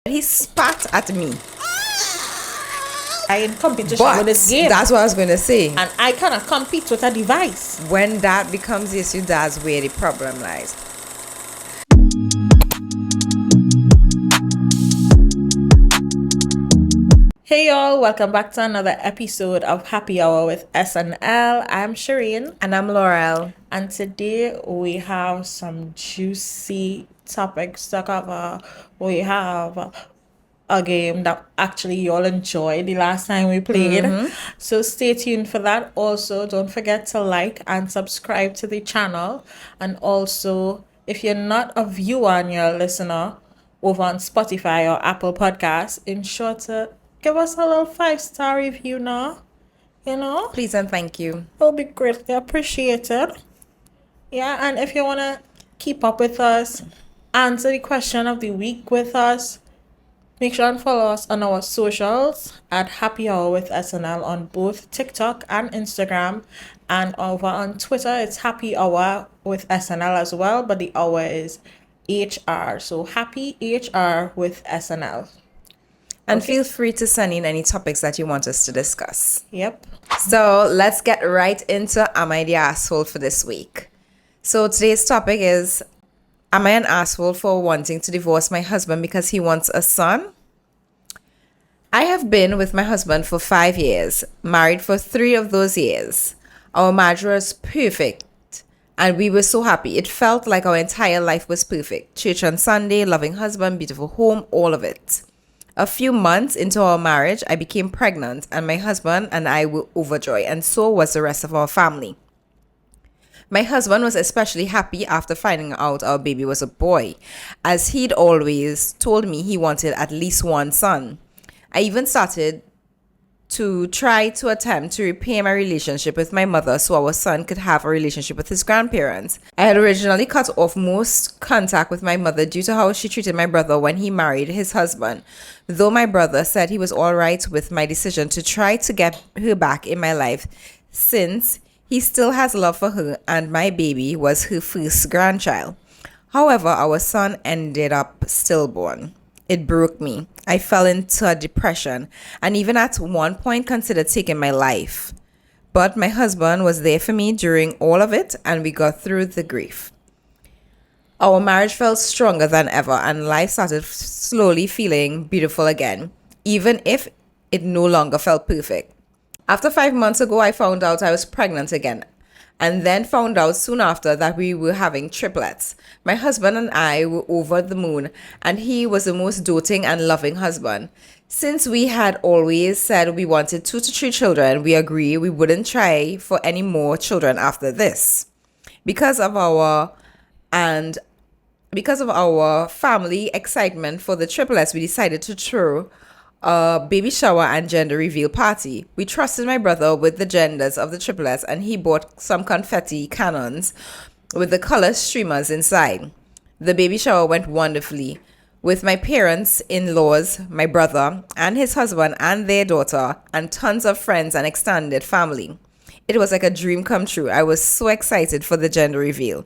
He spat at me. I in competition with this game. That's what I was going to say. And I cannot compete with a device. When that becomes the issue, that's where the problem lies. Hey y'all, welcome back to another episode of Happy Hour with SnL. I'm Sherain. And I'm Laurel. And today we have some juicy topics to cover. We have a game that actually y'all enjoyed the last time we played. So stay tuned for that. Also, don't forget to like and subscribe to the channel. And also, if you're not a viewer and you're a listener over on Spotify or Apple Podcasts, ensure to give us a little 5-star review now. You know? Please and thank you. It'll be greatly appreciated. Yeah, and if you want to keep up with us, answer the question of the week with us, make sure and follow us on our socials at Happy Hour with SnL on both TikTok and Instagram. And over on Twitter, it's Happy Hour with SnL as well, but the hour is HR. So Happy HR with SnL. And feel free to send in any topics that you want us to discuss. Yep. So let's get right into Am I the Asshole for this week? So today's topic is, am I an asshole for wanting to divorce my husband because he wants a son? I have been with my husband for 5 years, married for 3 of those years. Our marriage was perfect and we were so happy. It felt like our entire life was perfect. Church on Sunday, loving husband, beautiful home, all of it. A few months into our marriage, I became pregnant and my husband and I were overjoyed, and so was the rest of our family. My husband was especially happy after finding out our baby was a boy, as he'd always told me he wanted at least one son. I even started to attempt to repair my relationship with my mother so our son could have a relationship with his grandparents. I had originally cut off most contact with my mother due to how she treated my brother when he married his husband, though my brother said he was all right with my decision to try to get her back in my life since he still has love for her and my baby was her first grandchild. However, our son ended up stillborn. It broke me. I fell into a depression and even at one point considered taking my life. But my husband was there for me during all of it and we got through the grief. Our marriage felt stronger than ever and life started slowly feeling beautiful again, even if it no longer felt perfect. After 5 months ago, I found out I was pregnant again, and then found out soon after that we were having triplets. My husband and I were over the moon, and he was the most doting and loving husband. Since we had always said we wanted 2 to 3 children, we agreed we wouldn't try for any more children after this. Because of our family excitement for the triplets, we decided to throw a baby shower and gender reveal party. We trusted my brother with the genders of the triplets and he bought some confetti cannons with the color streamers inside. The baby shower went wonderfully with my parents-in-laws, my brother and his husband and their daughter, and tons of friends and extended family. It was like a dream come true. I was so excited for the gender reveal.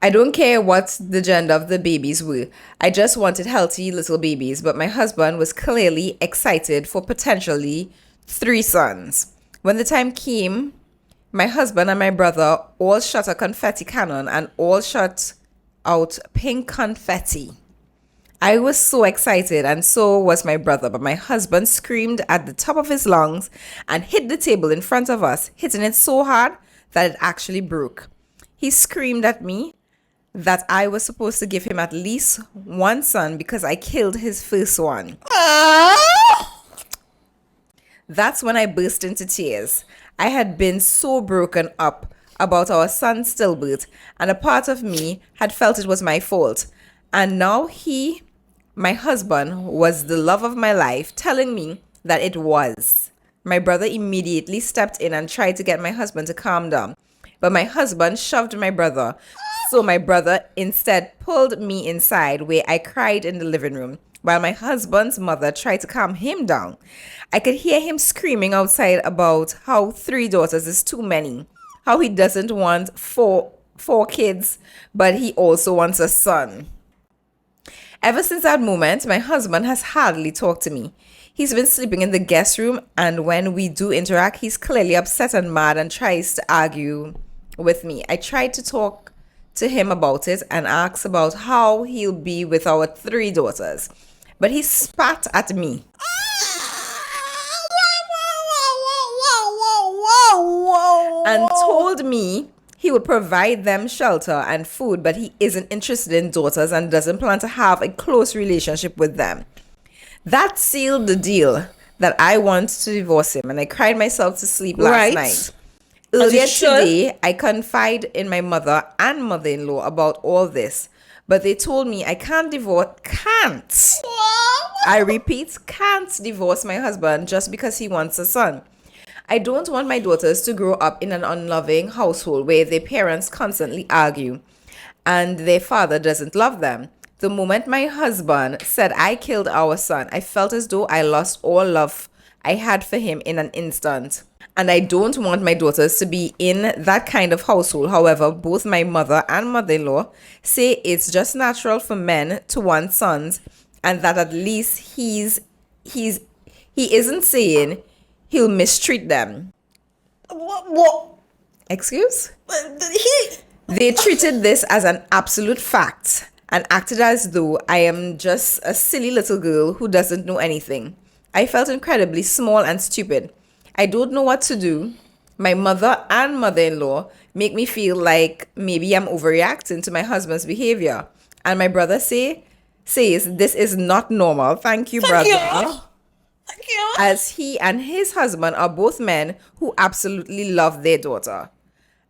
I don't care what the gender of the babies were. I just wanted healthy little babies, but my husband was clearly excited for potentially 3 sons. When the time came, my husband and my brother all shot a confetti cannon and all shot out pink confetti. I was so excited and so was my brother, but my husband screamed at the top of his lungs and hit the table in front of us, hitting it so hard that it actually broke. He screamed at me that I was supposed to give him at least 1 son because I killed his first one. That's when I burst into tears. I had been so broken up about our son's stillbirth, and a part of me had felt it was my fault. And now my husband, was the love of my life, telling me that it was. My brother immediately stepped in and tried to get my husband to calm down, but my husband shoved my brother. So my brother instead pulled me inside where I cried in the living room while my husband's mother tried to calm him down. I could hear him screaming outside about how 3 daughters is too many, how he doesn't want four kids, but he also wants a son. Ever since that moment, my husband has hardly talked to me. He's been sleeping in the guest room, and when we do interact, he's clearly upset and mad and tries to argue with me. I tried to talk to him about it and ask about how he'll be with our 3 daughters, but he spat at me and told me he would provide them shelter and food, but he isn't interested in daughters and doesn't plan to have a close relationship with them. That sealed the deal that I want to divorce him, and I cried myself to sleep last night. Earlier today, I confided in my mother and mother-in-law about all this, but they told me I can't. I repeat, can't divorce my husband just because he wants a son. I don't want my daughters to grow up in an unloving household where their parents constantly argue and their father doesn't love them. The moment my husband said I killed our son, I felt as though I lost all love I had for him in an instant. And I don't want my daughters to be in that kind of household. However, both my mother and mother-in-law say it's just natural for men to want sons, and that at least he isn't saying he'll mistreat them. What? Excuse? They treated this as an absolute fact and acted as though I am just a silly little girl who doesn't know anything. I felt incredibly small and stupid. I don't know what to do. My mother and mother-in-law make me feel like maybe I'm overreacting to my husband's behavior. And my brother says this is not normal. Thank you, brother. Thank you. As he and his husband are both men who absolutely love their daughter.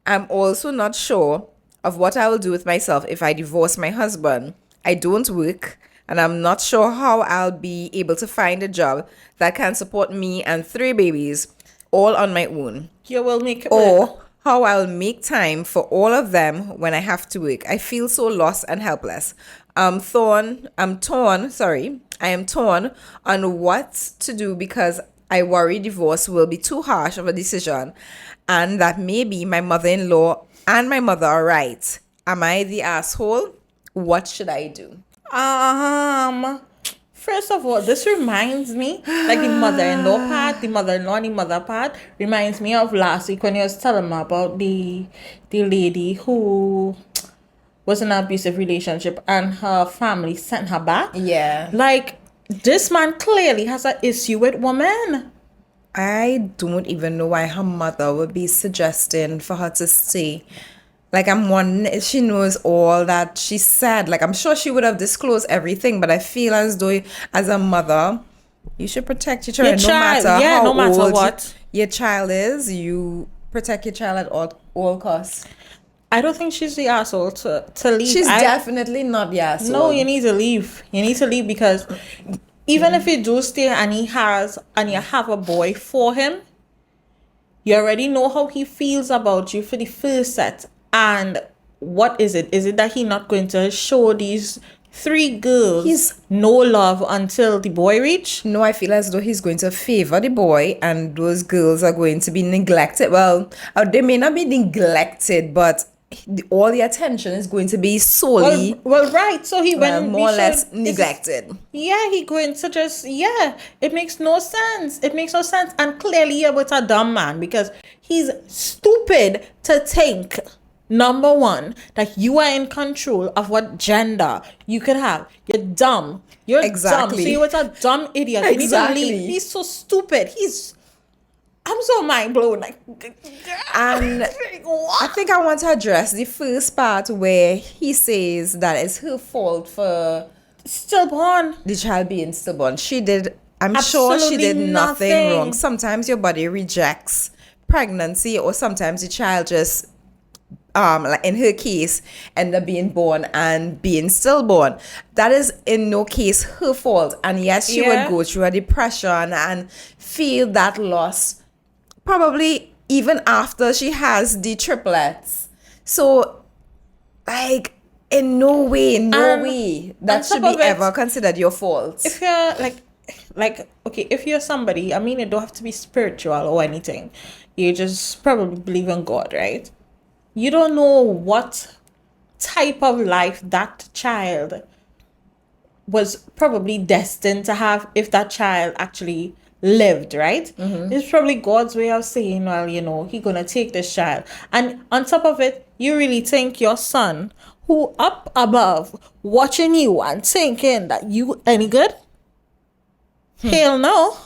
I'm also not sure of what I will do with myself if I divorce my husband. I don't work, and I'm not sure how I'll be able to find a job that can support me and 3 babies all on my own. You will make it Or work. how I'll make time for all of them when I have to work. I feel so lost and helpless. I am torn on what to do because I worry divorce will be too harsh of a decision and that maybe my mother-in-law and my mother are right. Am I the asshole? What should I do? First of all, this reminds me, like the mother-in-law part, the mother-in-law and the mother part, reminds me of last week when you was telling me about the lady who was in an abusive relationship and her family sent her back. Yeah. Like, this man clearly has an issue with women. I don't even know why her mother would be suggesting for her to stay. Like, I'm wondering if she knows all that she said. Like, I'm sure she would have disclosed everything, but I feel as though, as a mother, you should protect your child. No matter what your child is, you protect your child at all costs. I don't think she's the asshole to leave. She's definitely not the asshole. No, you need to leave. You need to leave because even if you do stay and you have a boy for him, you already know how he feels about you for the first set. And what is it? Is it that he's not going to show these 3 girls no love until the boy reach? No, I feel as though he's going to favor the boy and those girls are going to be neglected. Well, they may not be neglected, but all the attention is going to be solely right. So he went more or less neglected. He going to just it makes no sense. And clearly you're with a dumb man because he's stupid to think, number one, that you are in control of what gender you could have. You're dumb. You're dumb. So you're with a dumb idiot. You need to leave. He's so stupid. I'm so mind blown. Like, and I think I want to address the first part where he says that it's her fault for stillborn. The child being stillborn. I'm sure she did nothing wrong. Sometimes your body rejects pregnancy, or sometimes the child just like in her case end up being born and being stillborn. That is in no case her fault. And yes, she would go through a depression and feel that loss probably even after she has the triplets. So, like, in no way that should be ever considered your fault. If you're like okay, if you're somebody, I mean, you don't have to be spiritual or anything, you just probably believe in God, right? You don't know what type of life that child was probably destined to have if that child actually lived, right? It's probably God's way of saying, well, he gonna take this child. And on top of it, you really think your son, who up above watching you and thinking that you any good? Hell no.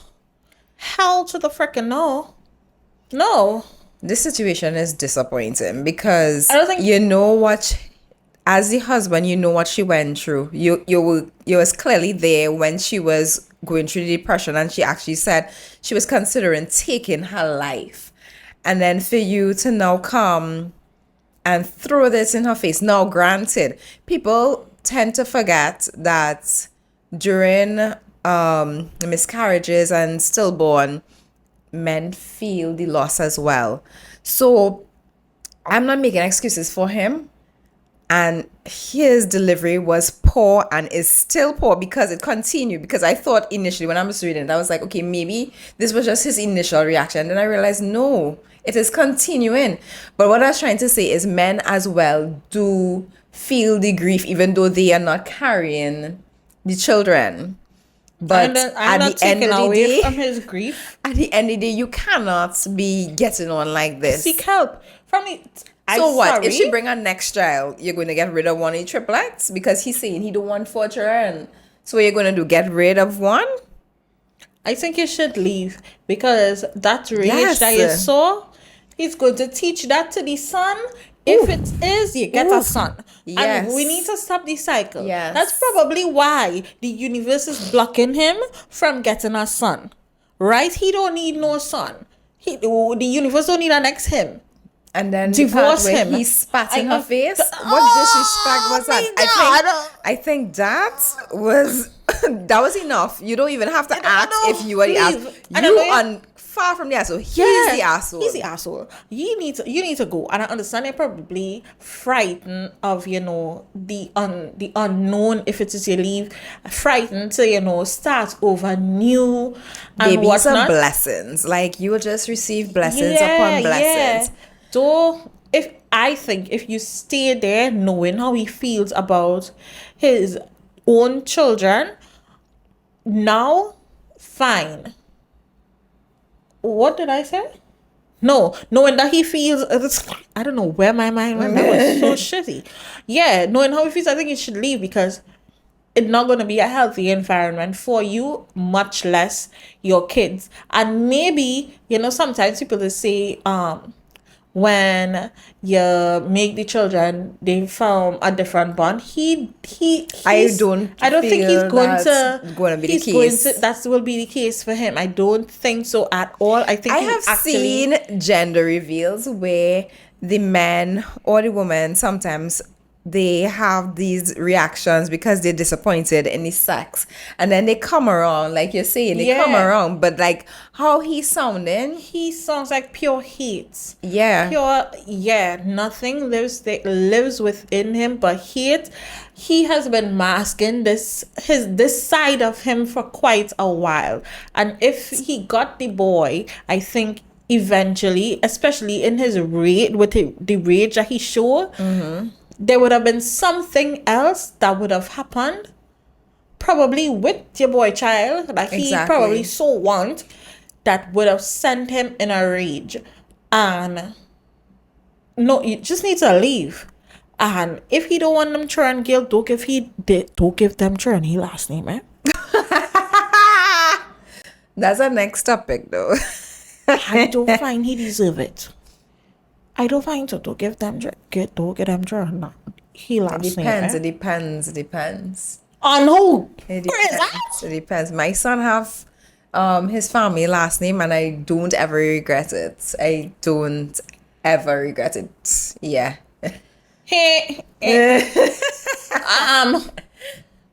Hell to the frickin' no. No. This situation is disappointing because I don't think- you know what, as the husband, you know what she went through. You was clearly there when she was going through the depression, and she actually said she was considering taking her life. And then for you to now come and throw this in her face. Now, granted, people tend to forget that during miscarriages and stillborn, men feel the loss as well. So I'm not making excuses for him. And his delivery was poor and is still poor because it continued. Because I thought initially when I was reading it, I was like, okay, maybe this was just his initial reaction. And then I realized, no, it is continuing. But what I was trying to say is men as well do feel the grief, even though they are not carrying the children. But I'm not taking away from his grief. At the end of the day, you cannot be getting on like this. Seek help from it. So what? If she bring her next child, you're going to get rid of one of the triplets? Because he's saying he don't want 4 children. So what you're going to do? Get rid of one? I think you should leave. Because that rage that you saw, he's going to teach that to the son. If it is, you get a son. Yes. And we need to stop the cycle. Yes. That's probably why the universe is blocking him from getting a son. Right? He don't need no son. The universe don't need an ex him. And then divorce him. He spat in her face. What disrespect was that? I think that was that was enough. You don't even have to ask if you are the asshole. You are far from the asshole. He's the asshole. He's the asshole. You need to go. And I understand you're probably frightened of the unknown. If it is you leave, frightened to start over new and babies whatnot. Are blessings. Like you will just receive blessings upon blessings. Yeah. So if you stay there knowing how he feels about his own children, now fine. What did I say? No, knowing that he feels, I don't know where my mind went. That was so shitty. Yeah, knowing how he feels, I think he should leave because it's not going to be a healthy environment for you, much less your kids. And maybe, sometimes people just say, when you make the children, they form a different bond. I don't think he's going to be the case. That will be the case for him. I don't think so at all. I think I have seen gender reveals where the man or the woman sometimes they have these reactions because they're disappointed in the sex, and then they come around, like you're saying, they come around, but like how he's sounding, he sounds like pure hate. Nothing lives within him but hate. He has been masking this side of him for quite a while, and if he got the boy, I think eventually, especially in his rage with the rage that he showed, there would have been something else that would have happened, probably with your boy child, that he probably so want, that would have sent him in a rage. And no, you just need to leave. And if he don't want them children, Gil, don't give them children his last name, eh? That's our next topic, though. I don't find he deserve it. I don't find so. Don't give them children. No. He last name. It depends. On who? It depends. My son have his family last name, and I don't ever regret it. Yeah.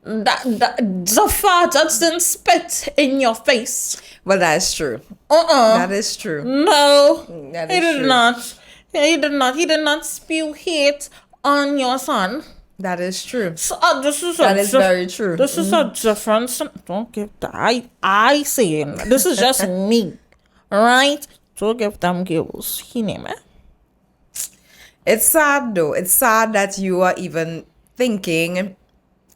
The father didn't spit in your face. Well, that's true. That is true. No, he did not. He did not. He did not spew hate on your son. That is true. So, that is very true. This is a difference. Don't give that. I saying this is just me, right? Don't give them girls. He name it. It's sad though. It's sad that you are even thinking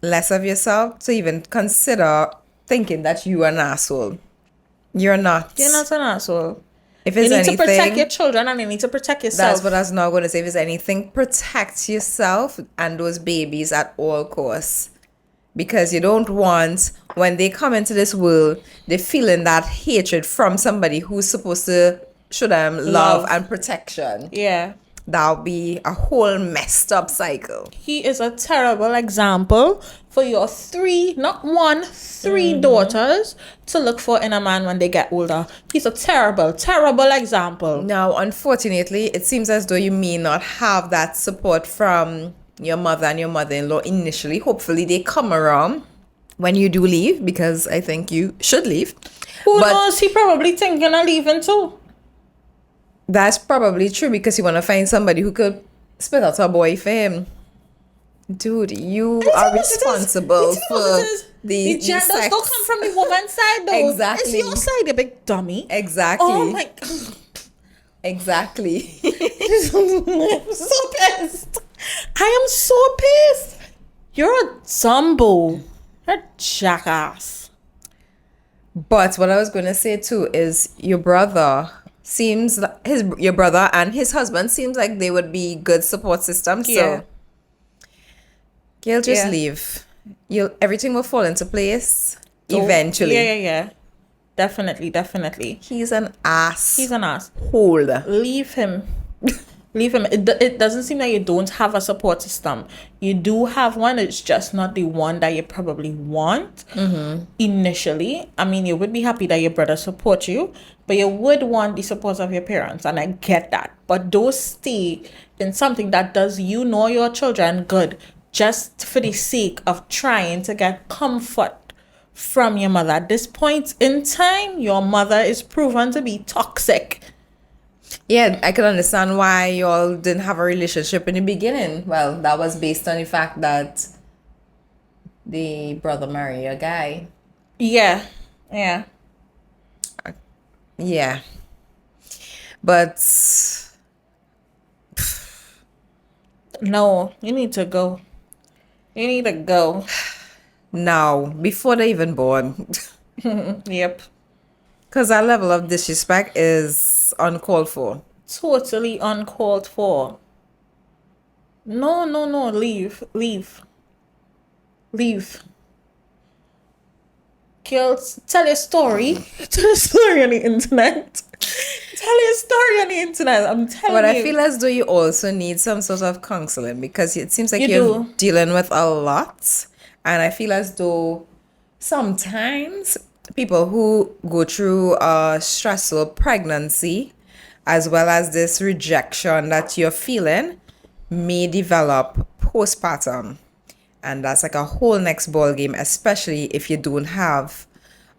less of yourself to even consider thinking that you are an asshole. You're not. You're not an asshole. If You it's need to protect anything, your children and you need to protect that's yourself. what I was not going to say. If it's anything, protect yourself and those babies at all costs. Because you don't want, when they come into this world, they're feeling that hatred from somebody who's supposed to show them love and protection. Yeah. That'll be a whole messed up cycle. He is a terrible example for your three daughters to look for in a man when they get older. He's a terrible, terrible example. Now, unfortunately, it seems as though you may not have that support from your mother and your mother-in-law initially. Hopefully, they come around when you do leave, because I think you should leave. Who But knows? He probably thinking of leaving too. that's probably true, because you want to find somebody who could spit out a boy for him. Dude, you are responsible for the genders sex. don't come from the woman's side though. Exactly. It's your side, you big dummy. Exactly. Oh my Exactly. I'm so pissed. I am so pissed. You're a Zumbo. You're a jackass. But what I was going to say too is your brother seems like your brother and his husband seems like they would be good support systems. Yeah. So you'll just Yeah. leave. Everything will fall into place So, eventually. Yeah. Definitely. He's an ass. He's an ass. hole. Leave him. Leave him. It doesn't seem like you don't have a support system. You do have one. It's just not the one that you probably want initially. I mean, you would be happy that your brother supports you, but you would want the support of your parents, and I get that. But don't stay in something that does you nor your children good just for the sake of trying to get comfort from your mother. At this point in time, your mother is proven to be toxic. Yeah, I can understand why y'all didn't have a relationship in the beginning. Well, that was based on the fact that the brother married a guy. Yeah. Yeah. But No, you need to go. You need to go. now, before they even born, Yep. because that level of disrespect is uncalled for. Totally uncalled for. No. Leave. Girls, tell your story. Tell your story on the internet. Tell your story on the internet. I'm telling But you. I feel as though you also need some sort of counseling, because it seems like You you're do. dealing with a lot. And I feel as though sometimes people who go through a stressful pregnancy, as well as this rejection that you're feeling, may develop postpartum. And that's like a whole next ball game, especially if you don't have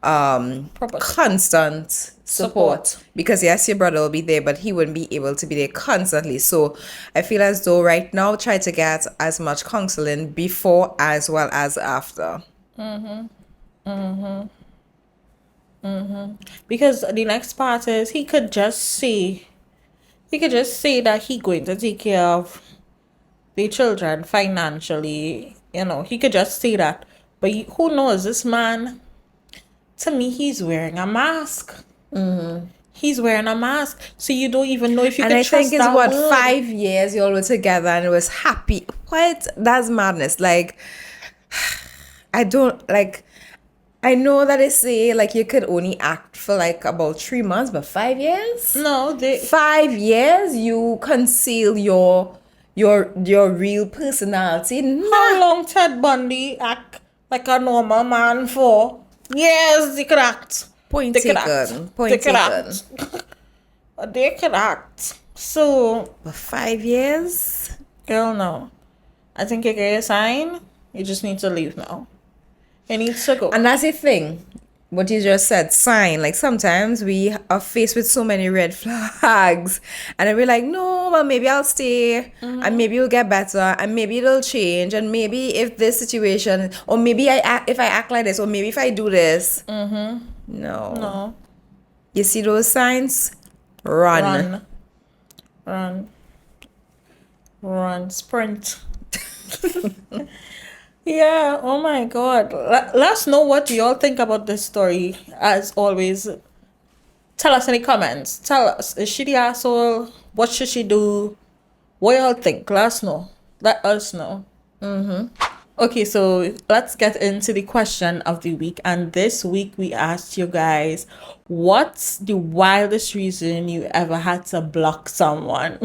Proper constant support. Because yes, your brother will be there, but he wouldn't be able to be there constantly. So I feel as though right now, try to get as much counseling before as well as after. Because the next part is he could just say that he going to take care of the children financially. You know, he could just say that. But who knows? This man, to me, he's wearing a mask. He's wearing a mask. So you don't even know if you And can I trust think it's that what, word. 5 years y'all were together and it was happy. What? That's madness. Like, I don't like. I know that they say like you could only act for like about 3 months, but 5 years? No, 5 years you conceal your real personality. How long Ted Bundy act like a normal man for? Yes, they could act. Point They could taken. act. Point They could taken. act. They could act. So, But 5 years? girl, no. I think you get a sign. You just need to leave now. You need to go. And that's the thing. What you just said, sign. Like sometimes we are faced with so many red flags, and then we're like, no, well, maybe I'll stay, and maybe it'll get better, and maybe it'll change, and maybe if this situation, or maybe if I act like this, or maybe if I do this. No. You see those signs? Run. Run. Sprint. Yeah, oh my God. Let us know what y'all think about this story. As always, tell us in the comments. Tell us, is she the asshole? What should she do? What y'all think? Let us know. Let us know. Okay, so let's get into the question of the week. And this week we asked you guys, what's the wildest reason you ever had to block someone?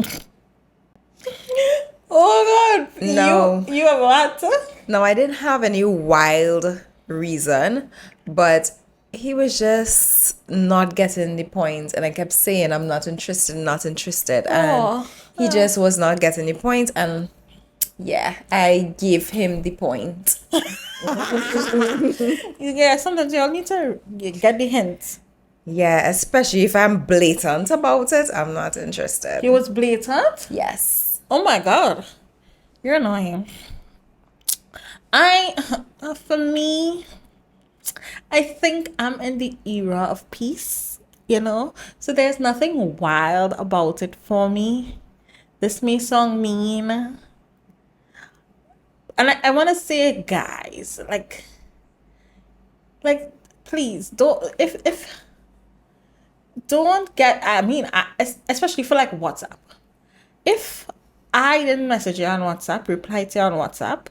Oh God, No. you ever had to? No, I didn't have any wild reason, but he was just not getting the point, and I kept saying, I'm not interested, not interested. And Oh, he just was not getting the point, and yeah, I gave him the point. yeah. Sometimes y'all need to get the hint. Yeah, especially if I'm blatant about it, I'm not He interested. was blatant. Yes. Oh my God, you're annoying. For me, I think I'm in the era of peace, So there's nothing wild about it for me. This may sound mean. And I want to say, guys, like, please don't, if, don't get, especially for like WhatsApp. If I didn't message you on WhatsApp, reply to you on WhatsApp,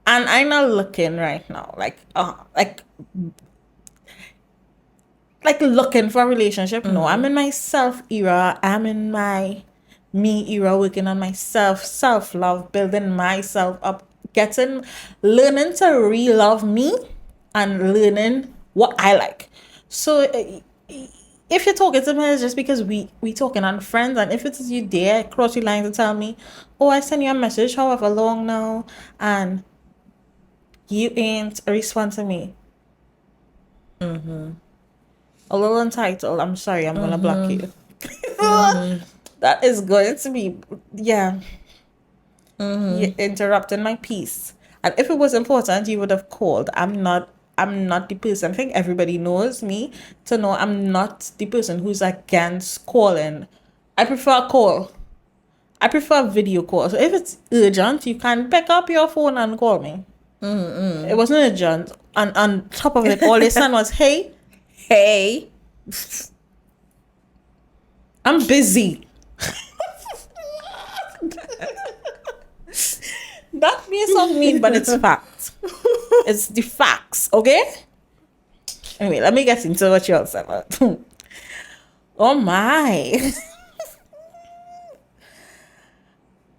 and I'm not looking right now, like looking for a relationship. No, I'm in my self era. I'm in my me era, working on myself, self love, building myself up, learning to re-love me, and learning what I like. So if you're talking to me, it's just because we talking on friends, and if it is you there cross your line to tell me, oh, I send you a message however long now, and you ain't respond to me. A little entitled. I'm sorry, I'm gonna block you. That is going to be, yeah, you're interrupting my peace. And if it was important, you would have called. I'm not the person. I think everybody knows me to know I'm not the person who's against calling. I prefer call. I prefer video call. So if it's urgent, you can pick up your phone and call me. It wasn't urgent. And on top of it, all they said was, hey, Hey. I'm busy. That may sound mean, but it's fact. It's the facts, okay? Anyway, let me get into what you all said. Oh my.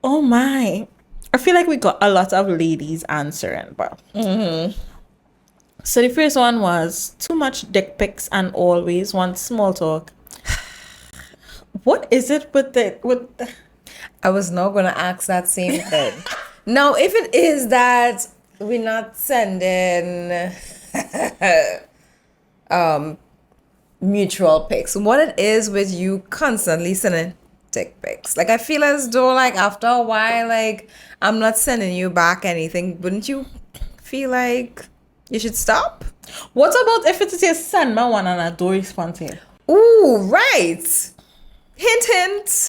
Oh my. I feel like we got a lot of ladies answering, but. So the first one was too much dick pics and always want small talk. What is it with I was not going to ask that same thing. Now, if it is that we're not sending mutual pics, what it is with you constantly sending dick pics? Like, I feel as though, like, after a while, like, I'm not sending you back anything. Wouldn't you feel like you should stop? What about if it is a send me one and I don't respond to you? Ooh, right. Hint, hint.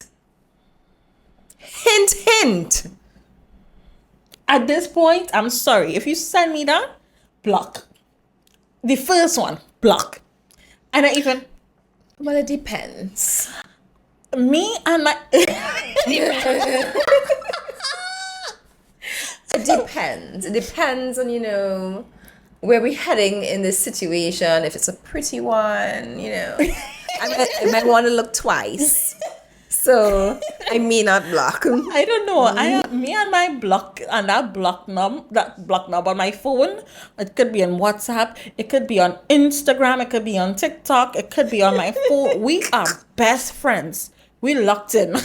Hint, hint. At this point, I'm sorry. If you send me that, block. The first one, block. And I even... Well, it depends. Me and my... It depends. It depends on, where we're heading in this situation. If it's a pretty one, I might want to look twice. So I may not block. I don't know. Me and my block and that block number on my phone. It could be on WhatsApp. It could be on Instagram. It could be on TikTok. It could be on my phone. We are best friends. We locked in.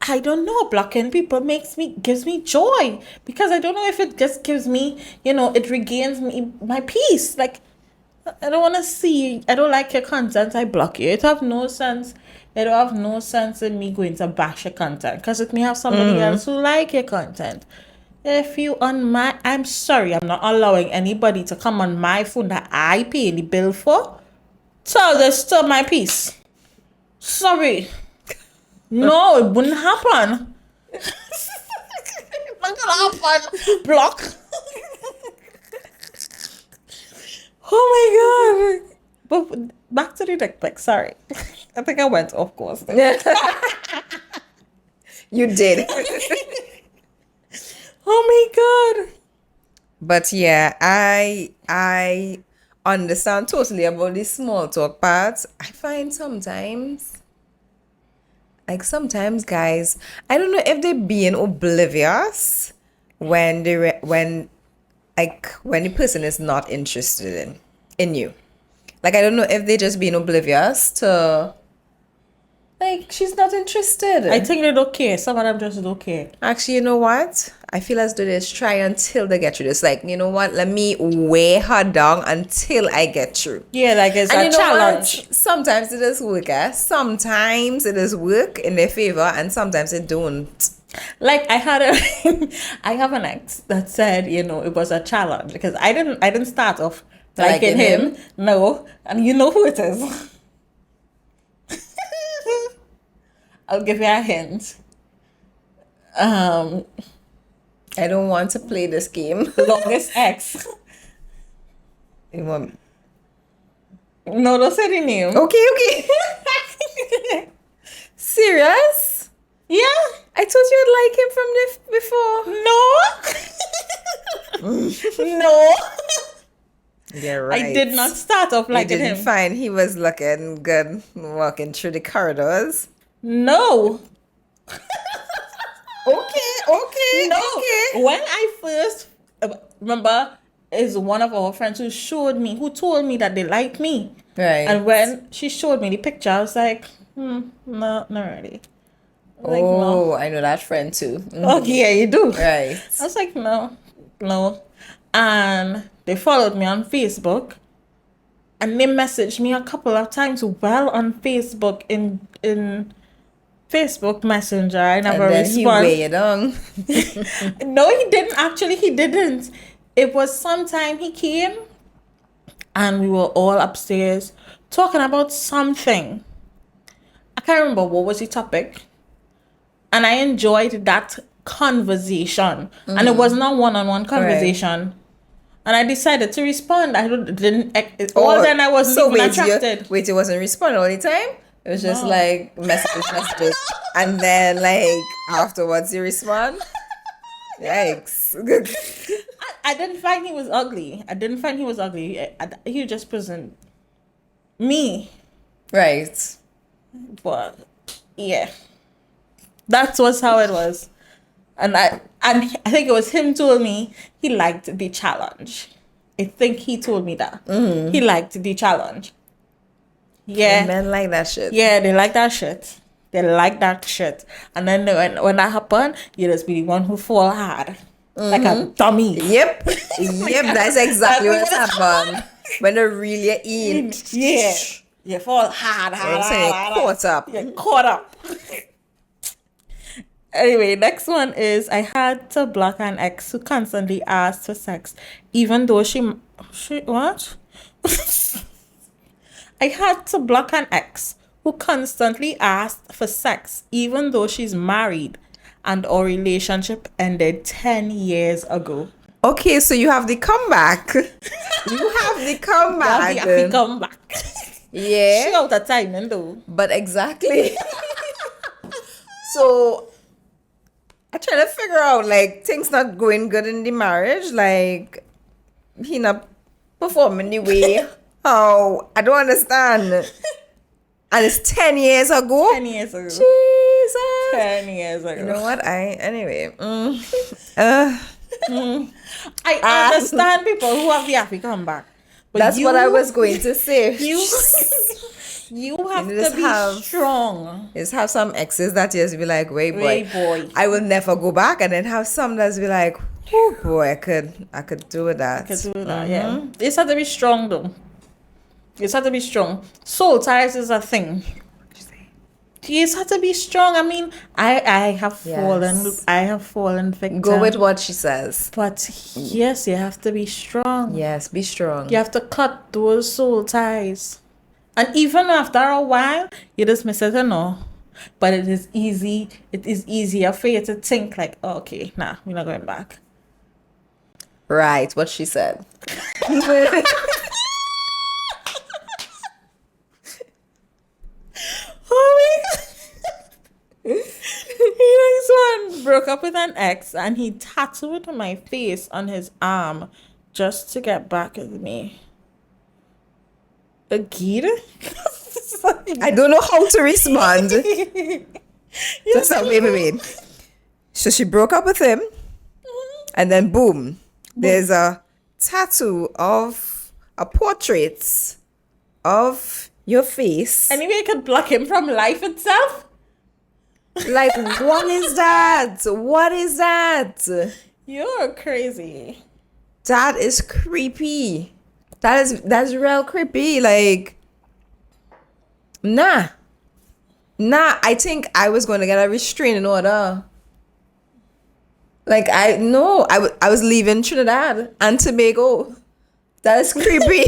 I don't know. Blocking people gives me joy, because I don't know if it just gives me, it regains me my peace. Like, I don't want to see. I don't like your content. I block you. It have no sense. It don't have no sense in me going to bash your content, because it may have somebody else who like your content. If you I'm sorry, I'm not allowing anybody to come on my phone that I pay the bill for to disturb my peace. Sorry. No, it wouldn't happen. not gonna happen. Block. Oh my god. But back to the dick pic. Sorry. I think I went off course there. You did. Oh my god. But yeah, I understand totally about the small talk part. I find sometimes guys, I don't know if they're being oblivious when when the person is not interested in you. Like, I don't know if they're just being oblivious to, like, she's not interested. I think they don't care. Some of them just don't care. Actually, you know what? I feel as though they just try until they get through this. Like, you know what? Let me weigh her down until I get through. Yeah, like it's And a you know challenge. what? Sometimes it does work, eh? Sometimes it does work in their favor, and sometimes it don't. Like I have an ex that said, you know, it was a challenge because I didn't start off liking him. No, and you know who it is. I'll give you a hint. I don't want to play this game. Longest ex. You want... No, don't say the name. Okay. Serious? Yeah. I thought you'd like him from before. No. No. Yeah, right. I did not start off You liking didn't him. find he was looking good walking through the corridors. No. Okay. No. When I first remember, is one of our friends who told me that they like me. Right. And when she showed me the picture, I was like, no, not really. Like, oh, no. I know that friend too. Oh, yeah, you do. Right. I was like, no. And they followed me on Facebook. And they messaged me a couple of times while on Facebook in Facebook Messenger. I never And then responded. he weighed on. No, he didn't. Actually, he didn't. It was sometime he came and we were all upstairs talking about something. I can't remember what was the topic. And I enjoyed that conversation. And it was not one-on-one conversation. Right. And I decided to respond. Then I wasn't even attracted. It wasn't responding all the time? It was just like messages. And then like afterwards you respond? Yikes. I didn't find he was ugly. He just wasn't me. Right. But yeah. That was how it was. And I think it was him told me he liked the challenge. I think he told me that. Mm-hmm. He liked the challenge. Yeah. And men like that shit. Yeah, they like that shit. And then when that happened, you just be the one who fall hard. Mm-hmm. Like a dummy. Yep, that's exactly what happened. When they really eat. Yeah. You fall hard. You're caught up. Anyway, next one is I had to block an ex who constantly asked for sex, even though she what? I had to block an ex who constantly asked for sex, even though she's married, and our relationship ended 10 years ago. Okay, so you have the comeback. You have the comeback. Yeah. She out of time, though. But exactly. So I try to figure out, like, things not going good in the marriage. Like, he not performing the way how I don't understand. And it's 10 years ago. 10 years ago. Jesus. 10 years ago. You know what? Anyway. I understand people who have the happy comeback. But that's what I was going to say. You have to be strong. Just have some exes that just be like, wait boy, I will never go back, and then have some that's be like, oh boy, I could do that. Yeah. It's have to be strong though. It's have to be strong. Soul ties is a thing. You have to be strong. I mean, I have fallen victim. Go with what she says. But yes, you have to be strong. Yes, be strong. You have to cut those soul ties. And even after a while, you just miss it, no. But it is easier for you to think like, oh, okay, nah, we're not going back. Right, what she said. Oh my God. He next one broke up with an ex and he tattooed my face on his arm just to get back at me. Agita? I don't know how to respond. Just wait. So she broke up with him, and then boom, there's a tattoo of a portrait of your face. Anyway, you could block him from life itself. Like, what is that? What is that? You're crazy. That is creepy. That's real creepy. Like, nah. I think I was going to get a restraining order. Like, I was leaving Trinidad and Tobago. That is creepy.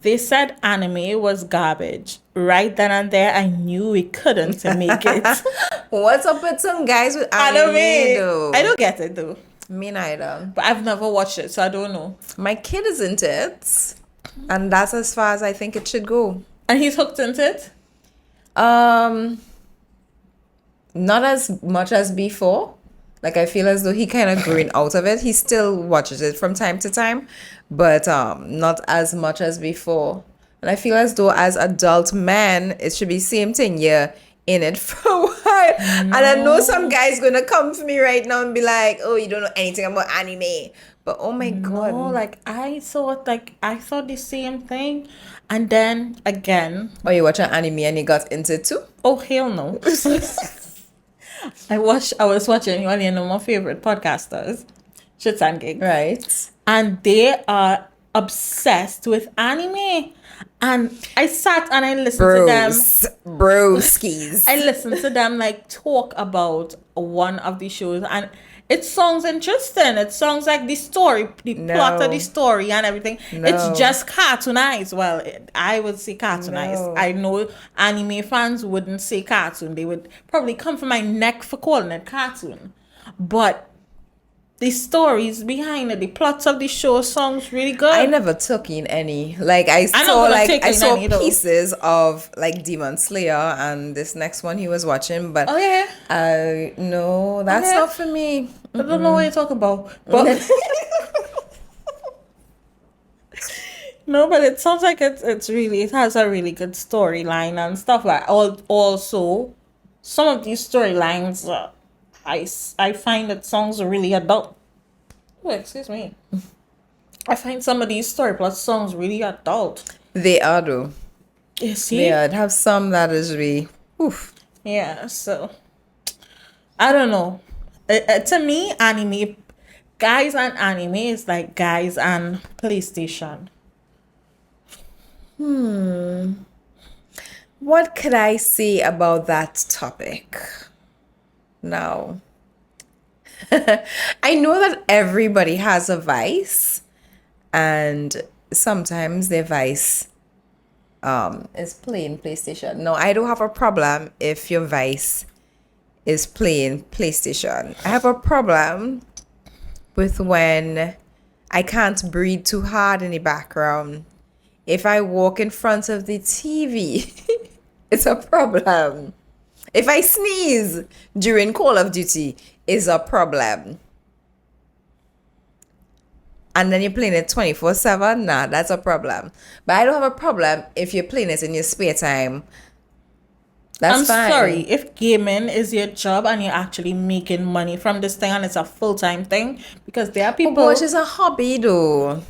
They said anime was garbage. Right then and there, I knew we couldn't make it. What's up with some guys with anime, though? I don't get it, though. Me neither. But I've never watched it, so I don't know. My kid is into it. And that's as far as I think it should go. And he's hooked into it? Not as much as before. Like, I feel as though he kind of growing out of it. He still watches it from time to time, but not as much as before. And I feel as though as adult men, it should be same thing. Yeah, in it for a while. And I know some guy's gonna come for me right now and be like, "Oh, you don't know anything about anime." But oh my god, No, like I thought the same thing, and then again, oh, you watch an anime and you got into it too? oh hell no. I was watching one of my favorite podcasters, Shits and Gigs. Right. And they are obsessed with anime. And I sat and I listened to them. Broskies. I listened to them like talk about one of the shows, and it sounds interesting. It sounds like the story, the plot of the story and everything. No. It's just cartoonized. Well, I would say cartoonized. No. I know anime fans wouldn't say cartoon. They would probably come for my neck for calling it cartoon. But the stories behind it, the plots of the show sounds really good. I never took in any. Like I saw pieces of like Demon Slayer and this next one he was watching, but oh yeah, no, that's not for me. I don't know what you're talking about, but no, but it sounds like it has a really good storyline and stuff like. Also, some of these storylines. I find that songs are really adult. Oh, excuse me. I find some of these story plus songs really adult. They are though. You see? They are. Have some that is really oof. Yeah, so I don't know. To me, guys and anime is like guys and PlayStation. What could I say about that topic? Now, I know that everybody has a vice, and sometimes their vice is playing PlayStation. No, I don't have a problem if your vice is playing PlayStation. I have a problem with when I can't breathe too hard in the background. If I walk in front of the TV, it's a problem. If I sneeze during Call of Duty, is a problem. And then you're playing it 24/7, nah, that's a problem. But I don't have a problem if you're playing it in your spare time. That's fine. I'm sorry, if gaming is your job and you're actually making money from this thing and it's a full-time thing, because there are people... Oh, it's a hobby though.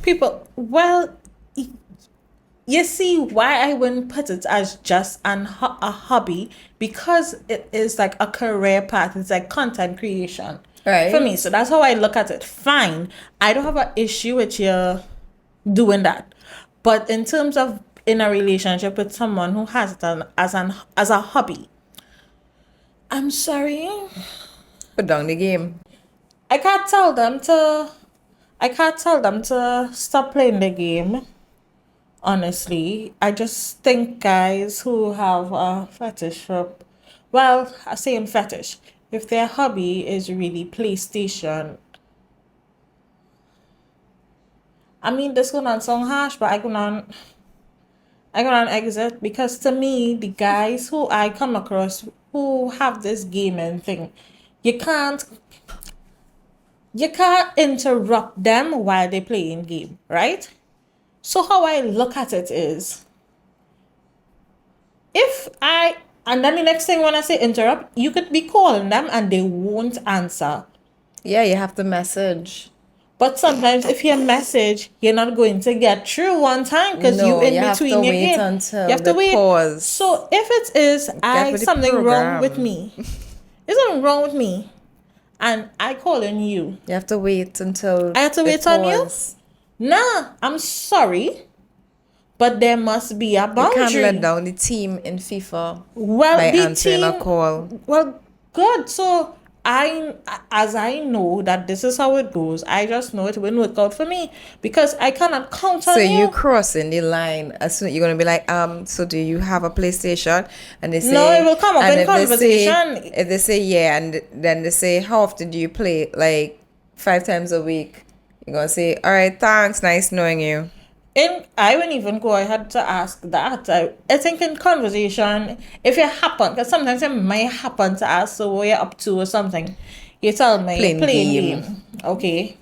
You see why I wouldn't put it as just a hobby, because it is like a career path. It's like content creation Right. for me. So that's how I look at it. Fine. I don't have an issue with you doing that. But in terms of in a relationship with someone who has it as a hobby, I'm sorry. Put down the game. I can't tell them to stop playing the game. Honestly, I just think guys who have a fetish for well, I say in fetish. If their hobby is really PlayStation, I mean, this gonna sound harsh, but I gonna exit because to me, the guys who I come across who have this gaming thing, you can't you can't interrupt them while they playing game, right? So how I look at it is, if I and then the next thing when I say interrupt, you could be calling them and they won't answer. Yeah, you have to message. But sometimes if you message, you're not going to get through one time because you No, in you have between to your wait game. until You have the to wait. pause. So if it is Get with the something wrong with program. me, there's something wrong with me, and I calling you, You have to wait until I have to the wait on you? pause. Nah, I'm sorry, but there must be a You can't let boundary. down the team in FIFA Well, by the answering a team, call. well, good. So as I know that this is how it goes, I just know it won't work out for me because I cannot count So on you you. crossing the line as soon you're gonna be like, so do you have a PlayStation? And they say, No, it will come up and in conversation. if they say yeah, and then they say, how often do you play? Like 5 times a week. You're gonna say, all right, thanks, nice knowing you. I wouldn't even go ahead to ask that. I think in conversation, if it happen, because sometimes it might happen to ask, so what you're up to or something, you tell me you're Playing playing game. game. Okay.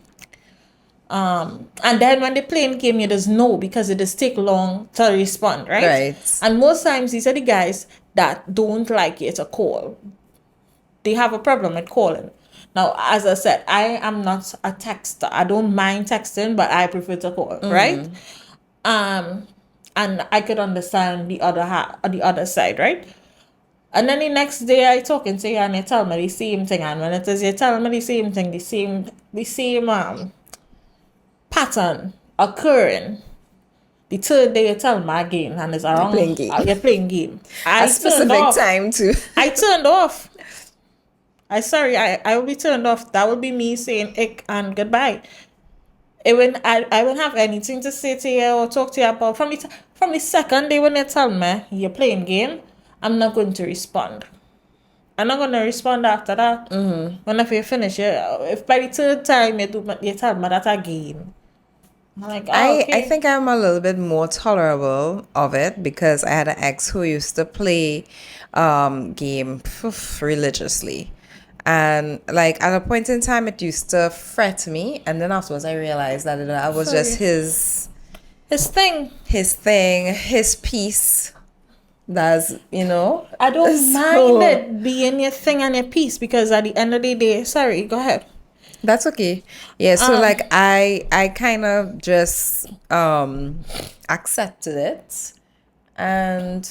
And then when they playing game, you just know because it just take long to respond, right? Right. And most times these are the guys that don't like you to call. They have a problem with calling. Now, as I said, I am not a texter. I don't mind texting, but I prefer to call, right? And I could understand the other side, right? And then the next day I talking to you and you tell me the same thing, and when it is you tell me the same thing, the same pattern occurring. The third day you tell me again, and it's around playing game. you're playing game. A specific time too. I turned off. I will be turned off. That would be me saying ick and goodbye. I wouldn't have anything to say to you or talk to you about from the second day when you tell me you're playing game, I'm not going to respond. I'm not going to respond after that. Whenever you finish, if by the third time you tell me that again, I'm like, oh, okay. I think I'm a little bit more tolerable of it because I had an ex who used to play game religiously. And like at a point in time it used to fret me, and then afterwards I realized that I was just his thing. his piece. That's I don't so mind it being your thing and your piece because at the end of the day, sorry, go ahead. that's okay. Yeah, so like I kind of just accepted it, and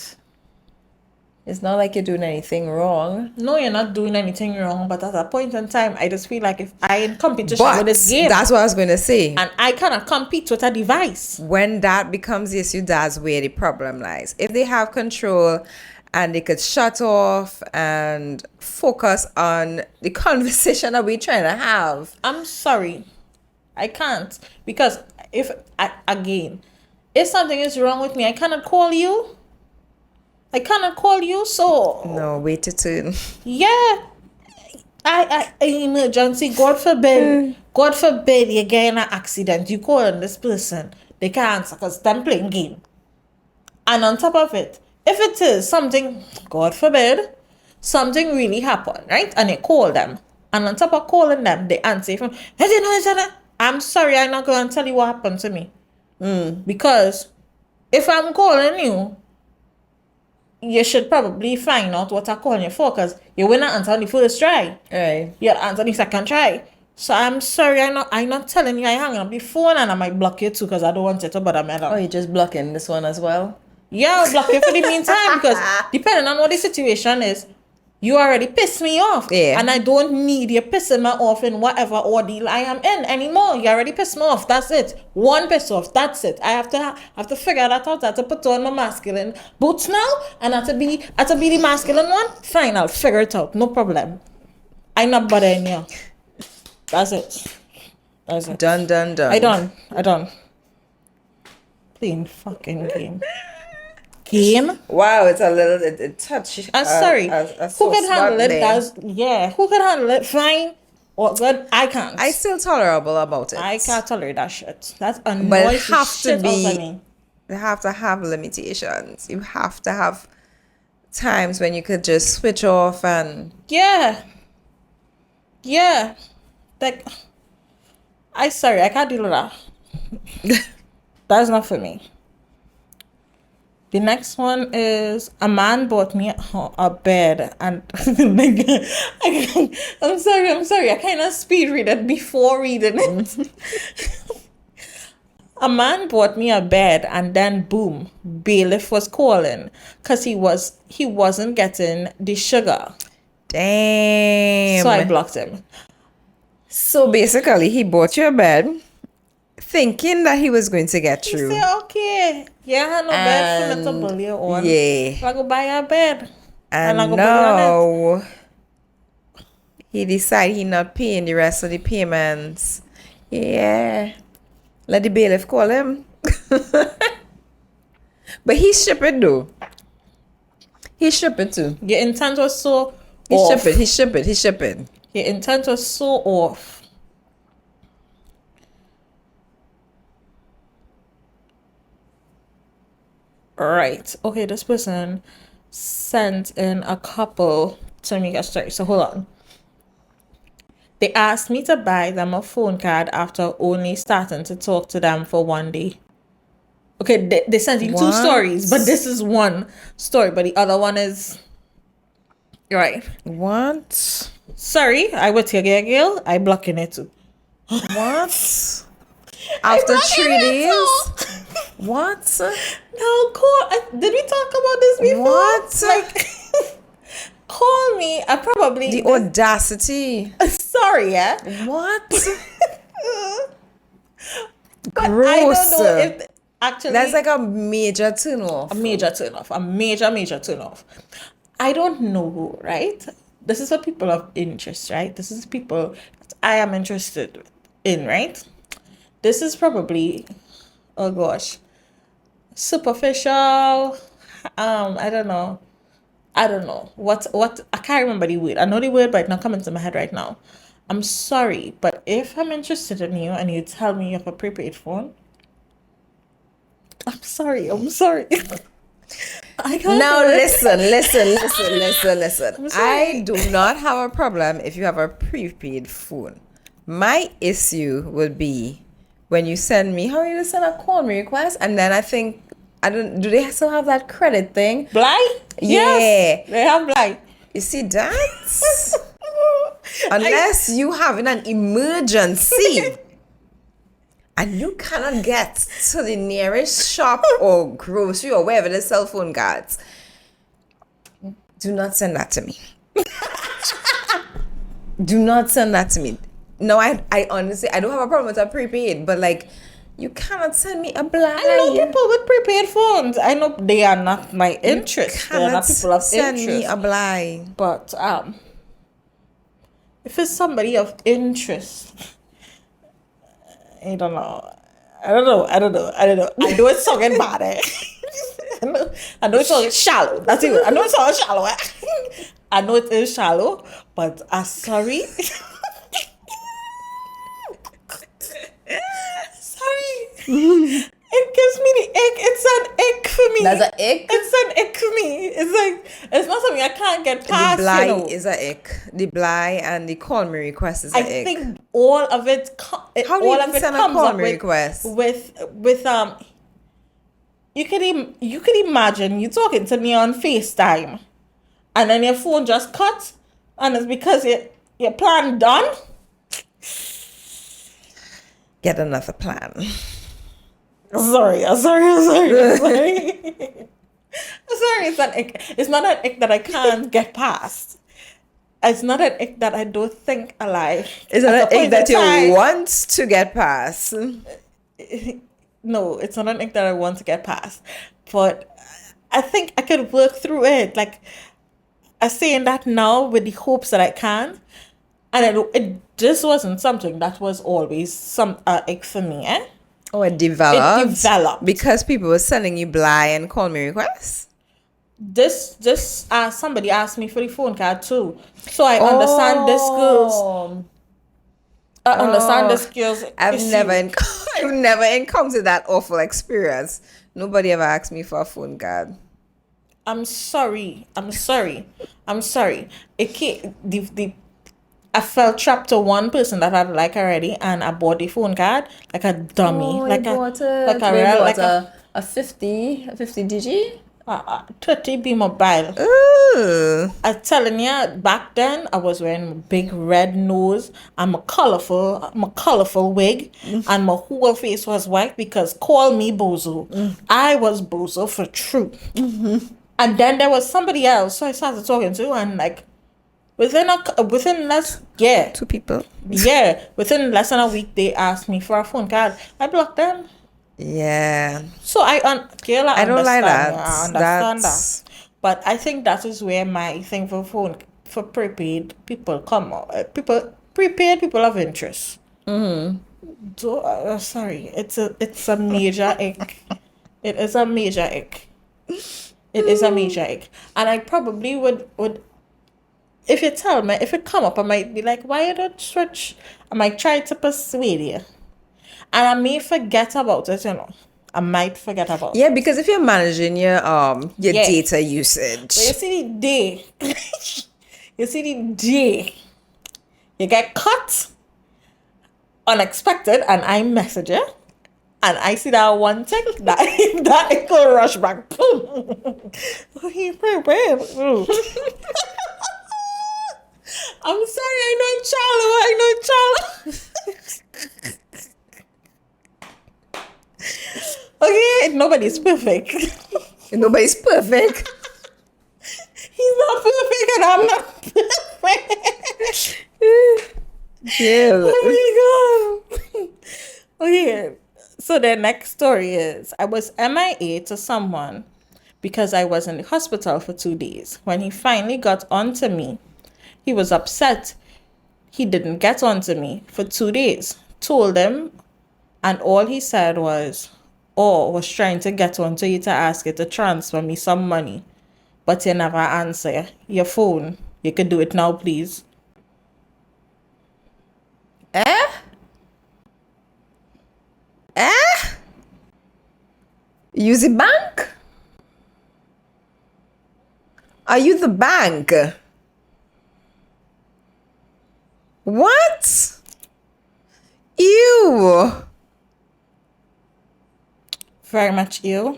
it's not like you're doing anything wrong. No, you're not doing anything wrong, but at a point in time, I just feel like if I in competition But with this game, that's what I was going to say. and I cannot compete with a device. When that becomes the issue, that's where the problem lies. If they have control and they could shut off and focus on the conversation that we're trying to have. I'm sorry, I can't because again, if something is wrong with me, I cannot call you. I cannot call you, so No, wait a turn. yeah. I emergency, God forbid you get in an accident, you call on this person, they can't answer because they're playing game. And on top of it, if it is something, God forbid, something really happened, right? And you call them, and on top of calling them, they answer from, hey, you know each other? I'm sorry, I'm not going to tell you what happened to me. Because if I'm calling you, you should probably find out what I'm calling you for, because you will not answer on the first try. Right. You'll answer the second try. So I'm sorry, I'm not telling you I hang up the phone, and I might block you too because I don't want it to bother me. Oh, you're just blocking this one as well? Yeah, I'll block you for the meantime because depending on what the situation is, you already pissed me off. Yeah. And I don't need you pissing me off in whatever ordeal I am in anymore. You already pissed me off. That's it. One piss off. That's it. I have to figure that out. I have to put on my masculine boots now, and I have to be the masculine one. Fine, I'll figure it out. No problem. I'm not bothering you. That's it. That's it. Done. I done. Playing fucking game. again. Wow, it's a little it touchy. I'm sorry. A Who sore can handle spot it? there. Who can handle it? Fine. Or good? I can't. I still tolerable about it. I can't tolerate that shit. That But it annoys the have to shit out of be. me. You have to have limitations. You have to have times when you could just switch off and Yeah. Yeah. Like, I sorry, I can't deal with that. That's not for me. The next one is a man bought me a bed and I'm sorry. I kind of speed read it before reading it. A man bought me a bed and then boom, bailiff was calling because he wasn't getting the sugar. damn. So I blocked him. So basically, he bought you a bed, thinking that he was going to get He through. said, okay, yeah, I have no bed for me to bully you on. Yeah. I go buy a bed. And I go bully on it. now he decide he not paying the rest of the payments. Yeah. Let the bailiff call him. But he ship it though. He ship it too. Your intent was so He off. ship it. He ship it. He ship it. Your intent was so off. Right. Okay, this person sent in a couple to me a story. So hold on. They asked me to buy them a phone card after only starting to talk to them for one day. Okay, they sent you two What? stories, but this is one story, but the other one is right. What? Sorry, I will take your girl. I blocking it too. What? After 3 days? What? No, call. Did we talk about this before? What? Like, call me. I probably. The audacity. Sorry, yeah. What? But I Gross. don't know if actually That's like a major turn off. a major turn off. A major turn off. I don't know, right? This is for people of interest, right? This is people that I am interested in, right? This is probably, oh gosh, superficial. I don't know. What I can't remember the word. I know the word, but it's not coming to my head right now. I'm sorry, but if I'm interested in you and you tell me you have a prepaid phone, I'm sorry. I can't Now do it. listen. I do not have a problem if you have a prepaid phone. My issue would be when you send me, how you send a call me request, and then I think do they still have that credit thing? Blind? Yeah. Yes, they have blind. You see that? Unless you having an emergency and you cannot get to the nearest shop or grocery or wherever the cell phone guards, do not send that to me. Do not send that to me. No, I honestly, I don't have a problem with a prepaid, but like, you cannot send me a blind. I know people with prepaid phones. I know they are not my interest. They are not people of send interest. me a blind. But if it's somebody of interest, I don't know. I know it's talking bad. I know it's talking shallow. That's it. I know it's all shallow. I know it is shallow, but I'm sorry. It gives me the ick. It's an ick for me. That's an ick? It's an ick for me. It's like, it's not something I can't get past. The blind you know. is a ick. The blind and the call me request is a I ick. think all of it. How do you even send a call me request? With you could imagine you talking to me on FaceTime, and then your phone just cut, and it's because your plan done. Get another plan. Sorry. Sorry, it's an ick. It's not an ick that I can't get past. It's not an ick that I don't think alive. It's not an ick that you want to get past. No, it's not an ick that I want to get past. But I think I could work through it. Like, I'm saying that now with the hopes that I can. And it just wasn't something that was always some ick for me, eh? Oh, it developed. It developed. Because people were sending you blind and call me requests. Somebody asked me for the phone card too. So I understand this girl's. Oh. I understand this girl's. I've issue. I've never encountered that awful experience. Nobody ever asked me for a phone card. I'm sorry. It can't, I felt trapped to one person that I'd like already, and I bought the phone card like a dummy, like a 50 digi. 30 be mobile. Ooh. I'm telling you, back then I was wearing a big red nose and my colorful wig, and my whole face was white because call me bozo. I was bozo for true. And then there was somebody else, so I started talking to, and like within less Two people. within less than a week they asked me for a phone card. I blocked them. Yeah. So I don't like that. I understand that. But I think that is where my thing for prepaid people come out. Prepaid people of interest. So sorry, it's a major ick. It is a major ick. It is a major ick. And I probably would if you tell me, if it come up, I might be like, why you don't switch? I might try to persuade you. And I may forget about it, I might forget about it. Yeah, because if you're managing your data usage. But you see the day. You get cut unexpected, and I message you. And I see that one thing that it could rush back. Boom. I'm sorry, I know Charlo. Okay, nobody's perfect. Nobody's perfect. He's not perfect and I'm not perfect. Yeah. Oh my god. Okay, so the next story is I was MIA to someone because I was in the hospital for 2 days. When he finally got onto me, he was upset. He didn't get onto me for 2 days. Told him, and all he said was trying to get onto you to ask you to transfer me some money. But you never answer your phone. You could do it now, please. Use the bank? Are you the bank? What? Ew. Very much ill.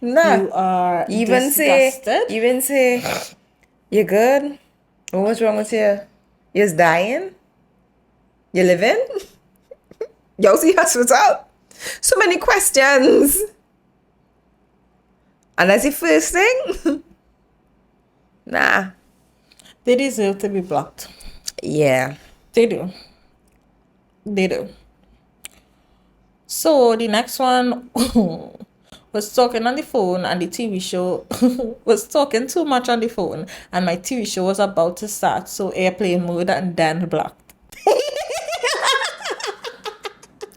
Nah. You are Even disgusted. say, you good? What's wrong with you? You're dying? You living? Yo, see hospital? So many questions. And that's the first thing? Nah. They deserve to be blocked. Yeah. They do. So the next one was talking on the phone, and the TV show was talking too much on the phone, and my TV show was about to start, so airplane mode and then blocked.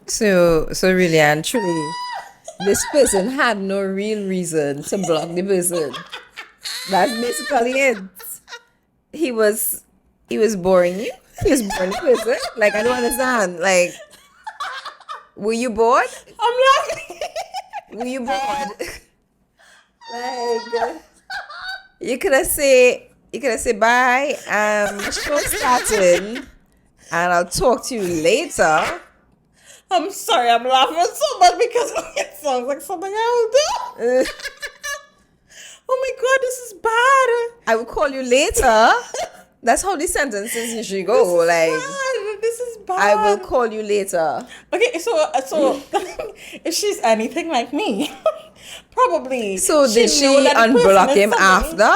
So really and truly, this person had no real reason to block the person. That's basically it. He was boring you. He was boring the person. Like, I don't understand. Like, were you bored? I'm laughing. Were you bored? Like, you could have said bye. Show starting, and I'll talk to you later. I'm sorry, I'm laughing so much because it sounds like something I will do. Oh my god, this is bad. I will call you later. That's how the sentences usually go. This is bad. I will call you later. Okay, so if she's anything like me, probably. So did she unblock him after?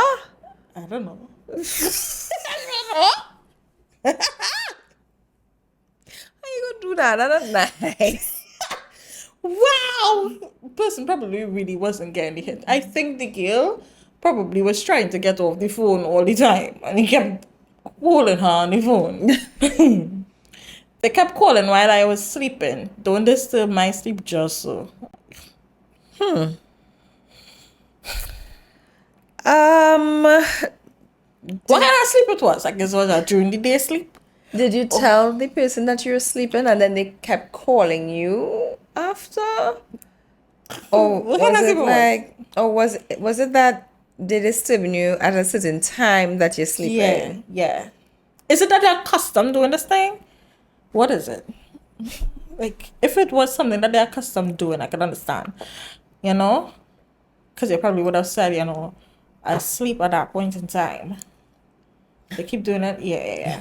I don't know. How you gonna do that? That's nice. Wow! Person probably really wasn't getting the hint. I think the girl probably was trying to get off the phone all the time, and he kept holding her on the phone. They kept calling while I was sleeping. Don't disturb my sleep, just so. What kind of sleep it was? I guess it was a during the day sleep. Did you tell the person that you were sleeping and then they kept calling you after? Or What kind was of it sleep it was? like, or was it that they disturbing you at a certain time that you're Yeah, sleeping? yeah. Is it that they're accustomed doing this thing? What is it? Like, if it was something that they're accustomed doing, I could understand. You know? Because they probably would have said, you know, I sleep at that point in time. They keep doing it. Yeah, yeah, yeah.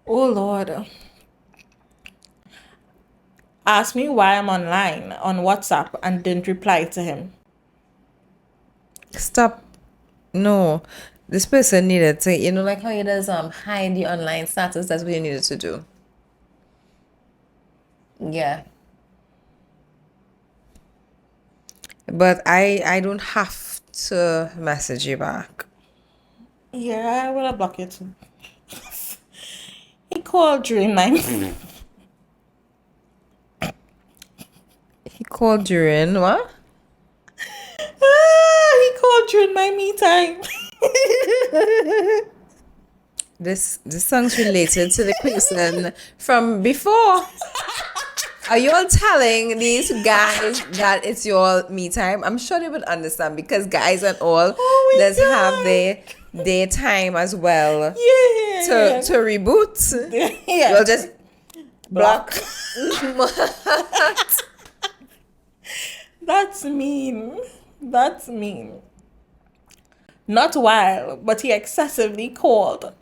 Oh, Lord. Asked me why I'm online on WhatsApp and didn't reply to him. Stop. No. This person needed to, like how you does hide the online status, that's what you needed to do. Yeah. But I don't have to message you back. Yeah, I would have blocked you too. He called during my He called during what? he called during my me time. This song's related to the person from before. Are you all telling these guys that it's your me time? I'm sure they would understand because guys and all Oh my let's have God. their daytime as well Yeah. to reboot. Yeah. We'll just block. That's mean. That's mean. Not wild, but he excessively called.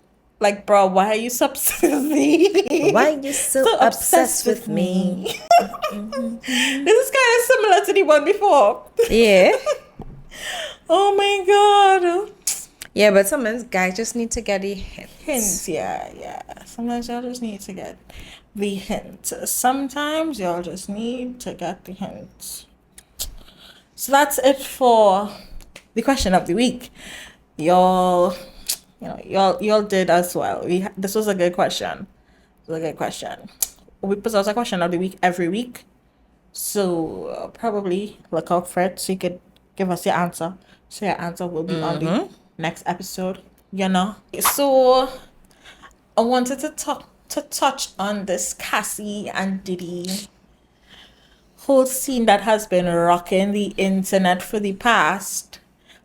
Like, bro, why are you so obsessed with me? Why are you so obsessed with me? This is kind of similar to the one before. Yeah. Oh my God. Yeah, but sometimes guys just need to get the hint. Hints, yeah. Sometimes y'all just need to get the hint. Sometimes y'all just need to get the hint. So that's it for the question of the week. Y'all did as well. This was a good question. It was a good question. We put out a question of the week every week. So probably look out for it so you could give us your answer. So your answer will be on the next episode. So I wanted to touch on this Cassie and Diddy whole scene that has been rocking the internet for the past,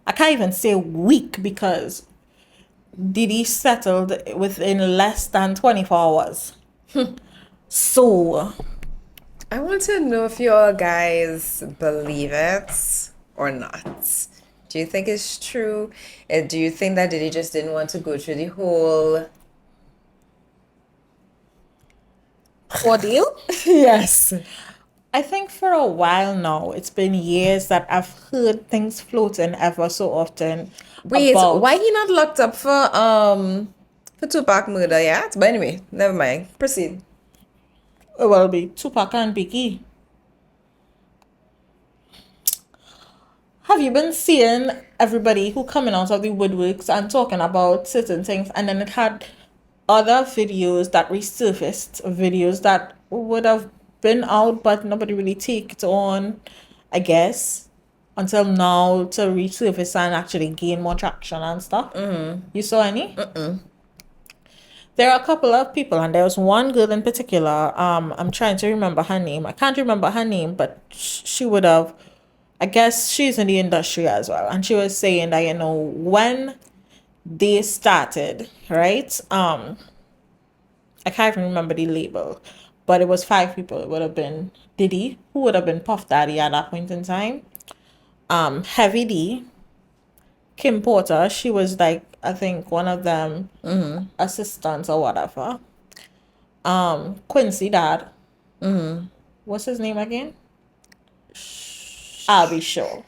I can't even say week, because Diddy settled within less than 24 hours. So I want to know if you all guys believe it or not. Do you think it's true? Do you think that Diddy just didn't want to go through the whole ordeal? Yes. I think for a while now, it's been years that I've heard things floating ever so often. Wait, about why he not locked up for Tupac murder yet? But anyway, never mind. Proceed. it will be Tupac and Biggie. Have you been seeing everybody who coming out of the woodworks and talking about certain things, and then it had other videos that resurfaced, videos that would have been out but nobody really take it on, I guess, until now to resurface and actually gain more traction and stuff. You saw any? There are a couple of people, and there was one girl in particular. I'm trying to remember her name. I can't remember her name, but she would have. I guess she's in the industry as well, and she was saying that, when they started, right? I can't even remember the label, but it was 5 people. It would have been Diddy, who would have been Puff Daddy at that point in time. Heavy D, Kim Porter, she was like, I think, one of them assistants or whatever. Quincy Dad. What's his name again? I'll be sure.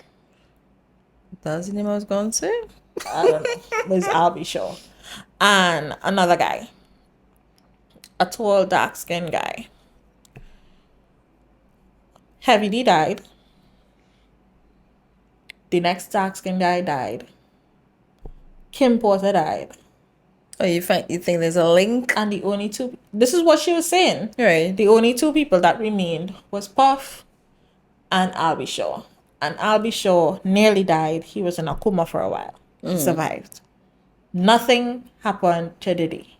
That's the name I was going to say. I don't know. But I'll be sure. And another guy. A tall, dark-skinned guy. Heavy D died. The next dark-skinned guy died. Kim Porter died. Oh, you think there's a link? And the only two, this is what she was saying. Right. The only two people that remained was Puff and Albie Shaw. And Albie Shaw nearly died. He was in a coma for a while. He survived. Nothing happened to Diddy.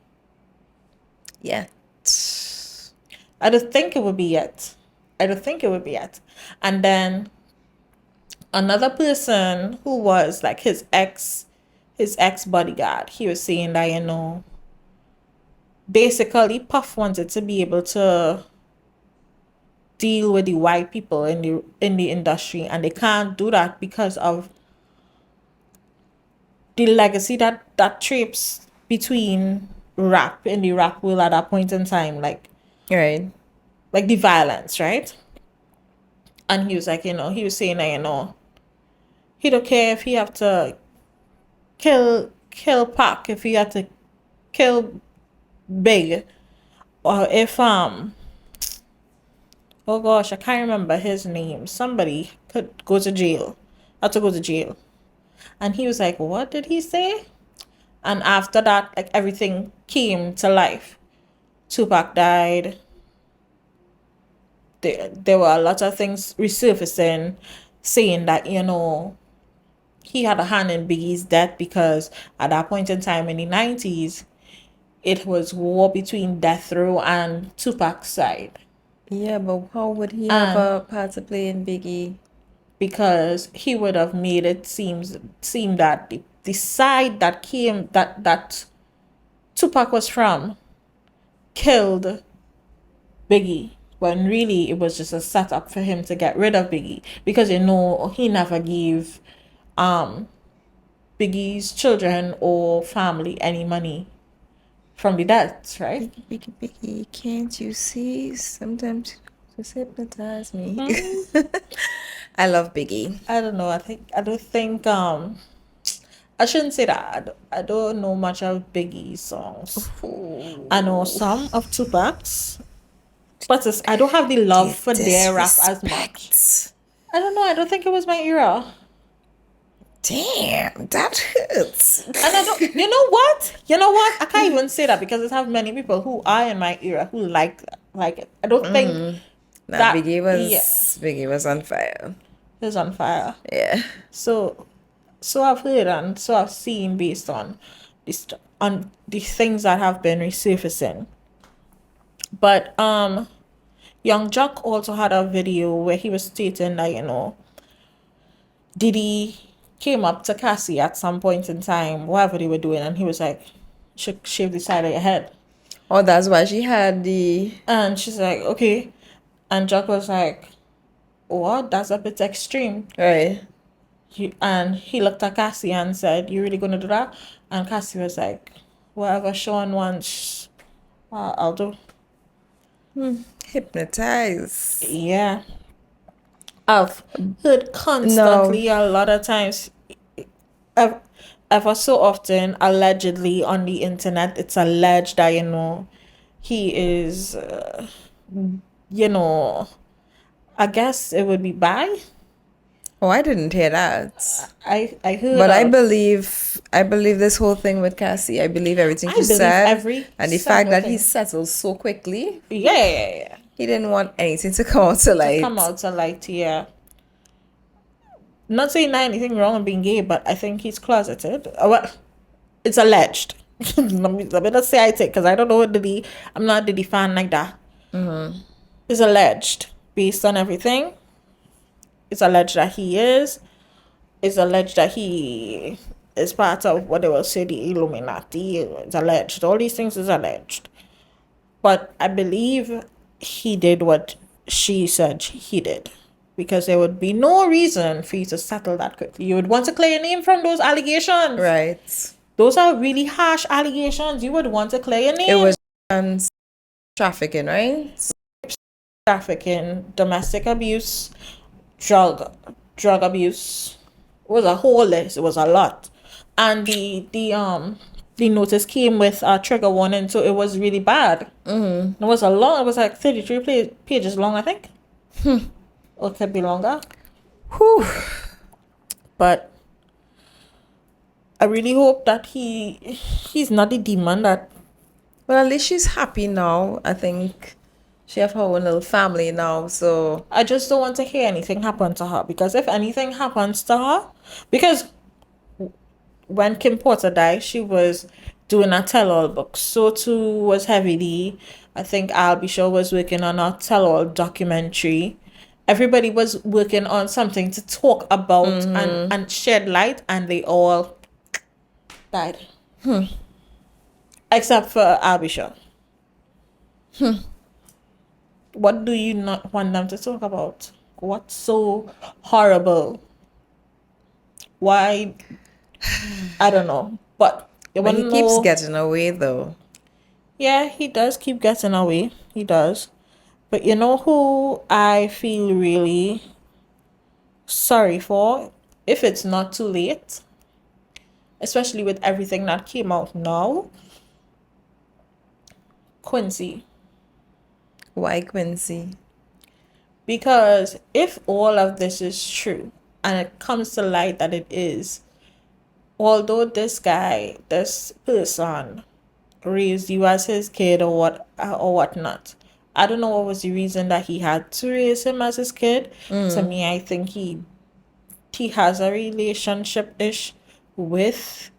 Yet. I don't think it would be yet. I don't think it would be yet. And then another person who was like his ex bodyguard, he was saying that, you know, basically Puff wanted to be able to deal with the white people in the industry, and they can't do that because of the legacy that trips between rap in the rap world at that point in time, like Right. the violence, right? And he was like, you know, he was saying that, you know, he don't care if he have to kill Pac, if he had to kill Big, or if oh gosh, I can't remember his name. Somebody could go to jail. Had to go to jail. And he was like, what did he say? And after that, like, everything came to life. Tupac died. There were a lot of things resurfacing, saying that, you know, he had a hand in Biggie's death because at that point in time in the 90s, it was war between Death Row and Tupac's side. Yeah, but how would he have a part to play in Biggie? Because he would have made it seem that the side that came that Tupac was from killed Biggie, when really it was just a setup for him to get rid of Biggie, because, you know, he never gave Biggie's children or family any money from the deaths, right? Biggie, can't you see? Sometimes you just hypnotize me. I love Biggie. I don't know. I don't think I shouldn't say that. I don't know much of Biggie's songs. I know some of Tupac's, but I don't have the love for their rap as much. I don't know. I don't think it was my era. Damn, that hurts. And I don't. You know what? You know what? I can't even say that because I have many people who are in my era who like it. I don't think that Biggie was on fire. Is on fire. Yeah. So I've heard and so I've seen based on the things that have been resurfacing. But Young Jock also had a video where he was stating that, you know, Diddy came up to Cassie at some point in time, whatever they were doing, and he was like, should shave the side of your head. Oh, that's why she had the... And she's like, okay. And Jock was like, what? That's a bit extreme. Right. And he looked at Cassie and said, you really gonna do that? And Cassie was like, whatever Sean wants, I'll do. Hypnotize. Yeah. I've heard constantly a lot of times, ever so often, allegedly on the internet, it's alleged that, you know, he is, you know, I guess it would be bi. Oh, I didn't hear that. I heard, but I believe this whole thing with Cassie. I believe everything she said, and the fact that he settled so quickly. Yeah. He didn't want anything to come out to light. Yeah. Not saying that anything wrong with being gay, but I think he's closeted. Well, it's alleged. Let me not say I take, because I don't know Diddy. I'm not a Diddy fan like that. It's alleged based on everything. It's alleged that he is. It's alleged that he is part of what they will say the Illuminati. It's alleged. All these things is alleged. But I believe he did what she said he did, because there would be no reason for you to settle that quickly. You would want to clear your name from those allegations. Right. Those are really harsh allegations. You would want to clear your name. It was trafficking, right? Trafficking, domestic abuse, drug abuse. It was a whole list. It was a lot. And the notice came with a trigger warning, so it was really bad. It was it was like 33 pages long, I think. Or it could be longer. Whew. But I really hope that he's not the demon that. Well, at least she's happy now. I think she have her own little family now. So I just don't want to hear anything happen to her, because if anything happens to her, because when Kim Porter died, she was doing a tell-all book. So too was Heavy D. I think Albie Shaw was working on a tell-all documentary. Everybody was working on something to talk about and shed light, and they all died. Except for Albie Shaw. What do you not want them to talk about? What's so horrible? Why? I don't know. But you but want he to keeps know. getting away though. Yeah, he does keep getting away. He does. But you know who I feel really sorry for? If it's not too late, especially with everything that came out now, Quincy. Why Quincy? Because if all of this is true, and it comes to light that it is, although this guy, this person, raised you as his kid or whatnot, I don't know what was the reason that he had to raise him as his kid. To me, I think he has a relationship ish with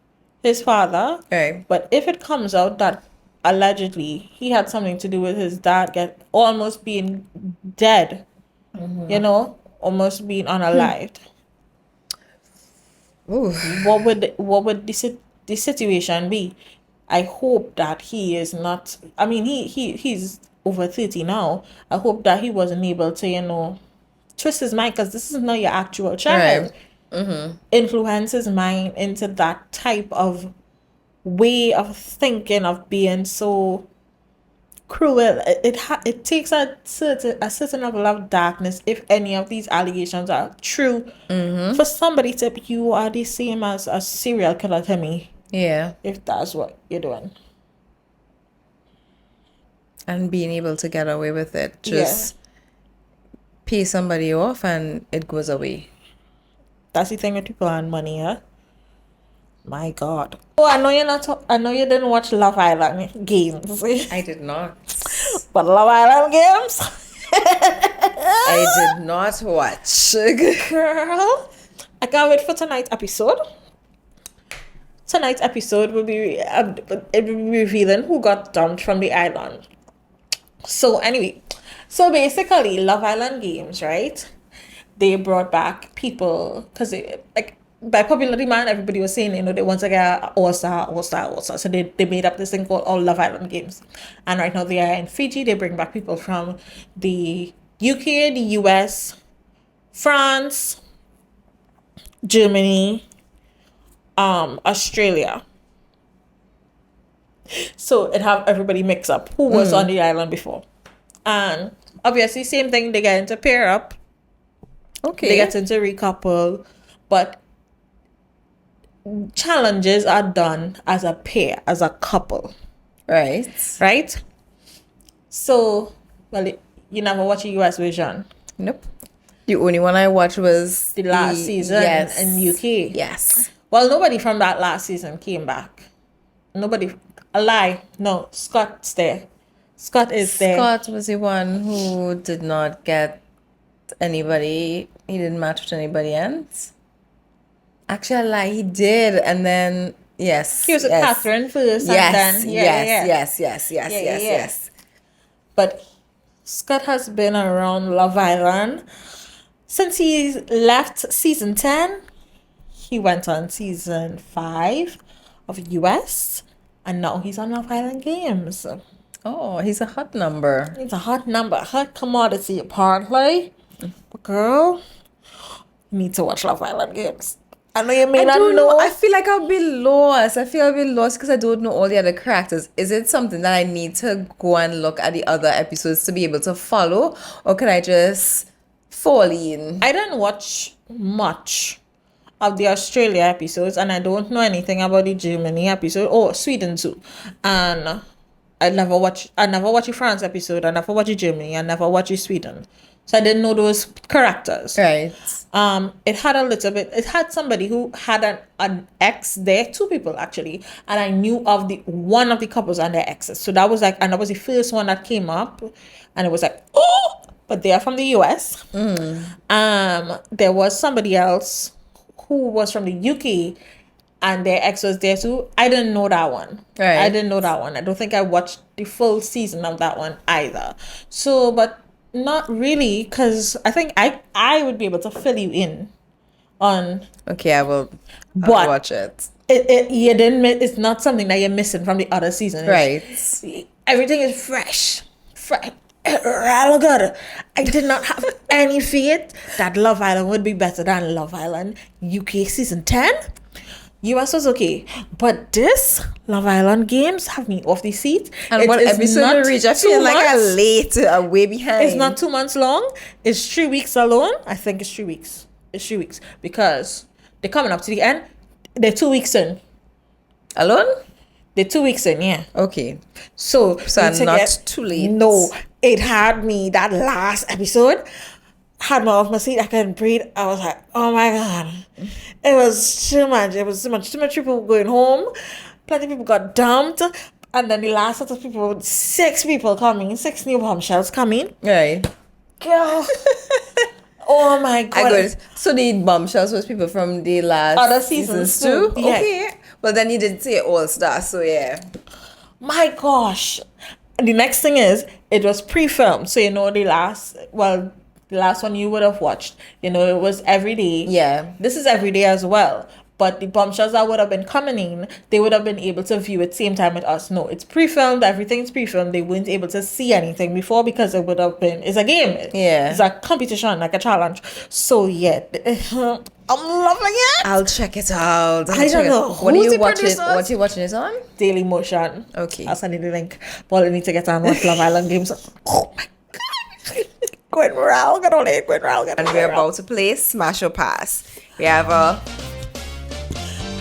his father. Right. But if it comes out that allegedly he had something to do with his dad almost being dead, almost being unalived, Ooh. what would the situation be? I hope that he is not. I mean, he's over 30 now. I hope that he wasn't able to twist his mind, because this is not your actual child. Right. Influence his mind into that type of way of thinking, of being so cruel. It takes a certain level of darkness, if any of these allegations are true, for somebody to be, you are the same as a serial killer to me, Yeah. if that's what you're doing. And being able to get away with it. Just pay somebody off and it goes away. That's the thing with people and money, yeah. My God. Oh, I know you're not. I know you didn't watch Love Island games. I did not. But Love Island games. I did not watch. Girl, I can't wait for tonight's episode. Tonight's episode will be revealing who got dumped from the island. So anyway, basically, Love Island games, right? They brought back people because by popular demand, everybody was saying, they want to get all-star. So they made up this thing called All Love Island Games. And right now they are in Fiji. They bring back people from the UK, the US, France, Germany, Australia. So it have everybody mix up who was on the island before. And obviously, same thing, they get into pair up. Okay. They get into recouple. But challenges are done as a pair, as a couple. Right. Right? So, well, you never watch a US version. Nope. The only one I watched was The last season in UK. Yes. Well, nobody from that last season came back. Nobody. A lie. No, Scott's there. Scott is there. Scott was the one who did not get anybody. He didn't match with anybody else. Actually, I lie. He did, and then yes, He was with Catherine first, yes, and then yes. But Scott has been around Love Island since he left season 10. He went on season 5 of US, and now he's on Love Island Games. Oh, he's a hot number. He's a hot number, hot commodity apparently. But girl, you need to watch Love Island Games. I know you may not know. I feel like I'll be lost. Because I don't know all the other characters. Is it something that I need to go and look at the other episodes to be able to follow? Or can I just fall in? I didn't watch much of the Australia episodes, and I don't know anything about the Germany episode or Sweden too. And I never watch the France episode. I never watch the Germany. I never watch the Sweden. So I didn't know those characters. Right. It had a little bit. It had somebody who had an ex there, two people actually, and I knew of the one of the couples and their exes. So that was like, and that was the first one that came up, and it was like, oh, but they are from the US. There was somebody else who was from the UK, and their ex was there too. I didn't know that one. Right. I didn't know that one. I don't think I watched the full season of that one either. So, but not really, because I think I would be able to fill you in on. Okay, I'll But watch it. You didn't. It's not something that you're missing from the other season. Right. Everything is fresh. Real good. I did not have any faith that Love Island would be better than Love Island UK season 10. US was okay, but this Love Island games have me off the seat. And what episode we reach? I feel like I'm late, way behind. It's not 2 months long. It's 3 weeks alone. I think it's 3 weeks. It's 3 weeks because they're coming up to the end. They're 2 weeks in. Alone? They're 2 weeks in, yeah. Okay. So I'm not too late. No, it had me, that last episode had me off my seat. I couldn't breathe. I was like, oh my God. It was too much. It was too much. Too much people going home. Plenty of people got dumped. And then the last set of people, 6 people coming, 6 new bombshells coming. Right. Girl. Oh my God. I got it. So the bombshells was people from the last other seasons too. Yeah. Okay. Well, then you did say All Star, so yeah. My gosh. The next thing is, it was pre-filmed. So, the last one you would have watched, it was every day. Yeah. This is every day as well. But the bombshells that would have been coming in, they would have been able to view it same time with us. No, it's pre-filmed. Everything's pre-filmed. They weren't able to see anything before because it would have been, it's a game. Yeah. It's a competition, like a challenge. So, yeah. I'm loving it. I'll check it out. I don't know. What are you watching? What are you watching it on? Daily Motion. Okay. I'll send you the link. But I need to get on with Love Island games. Oh my God. Going round, get on it. Going round, get on it. And we're about to play Smash or Pass. We have a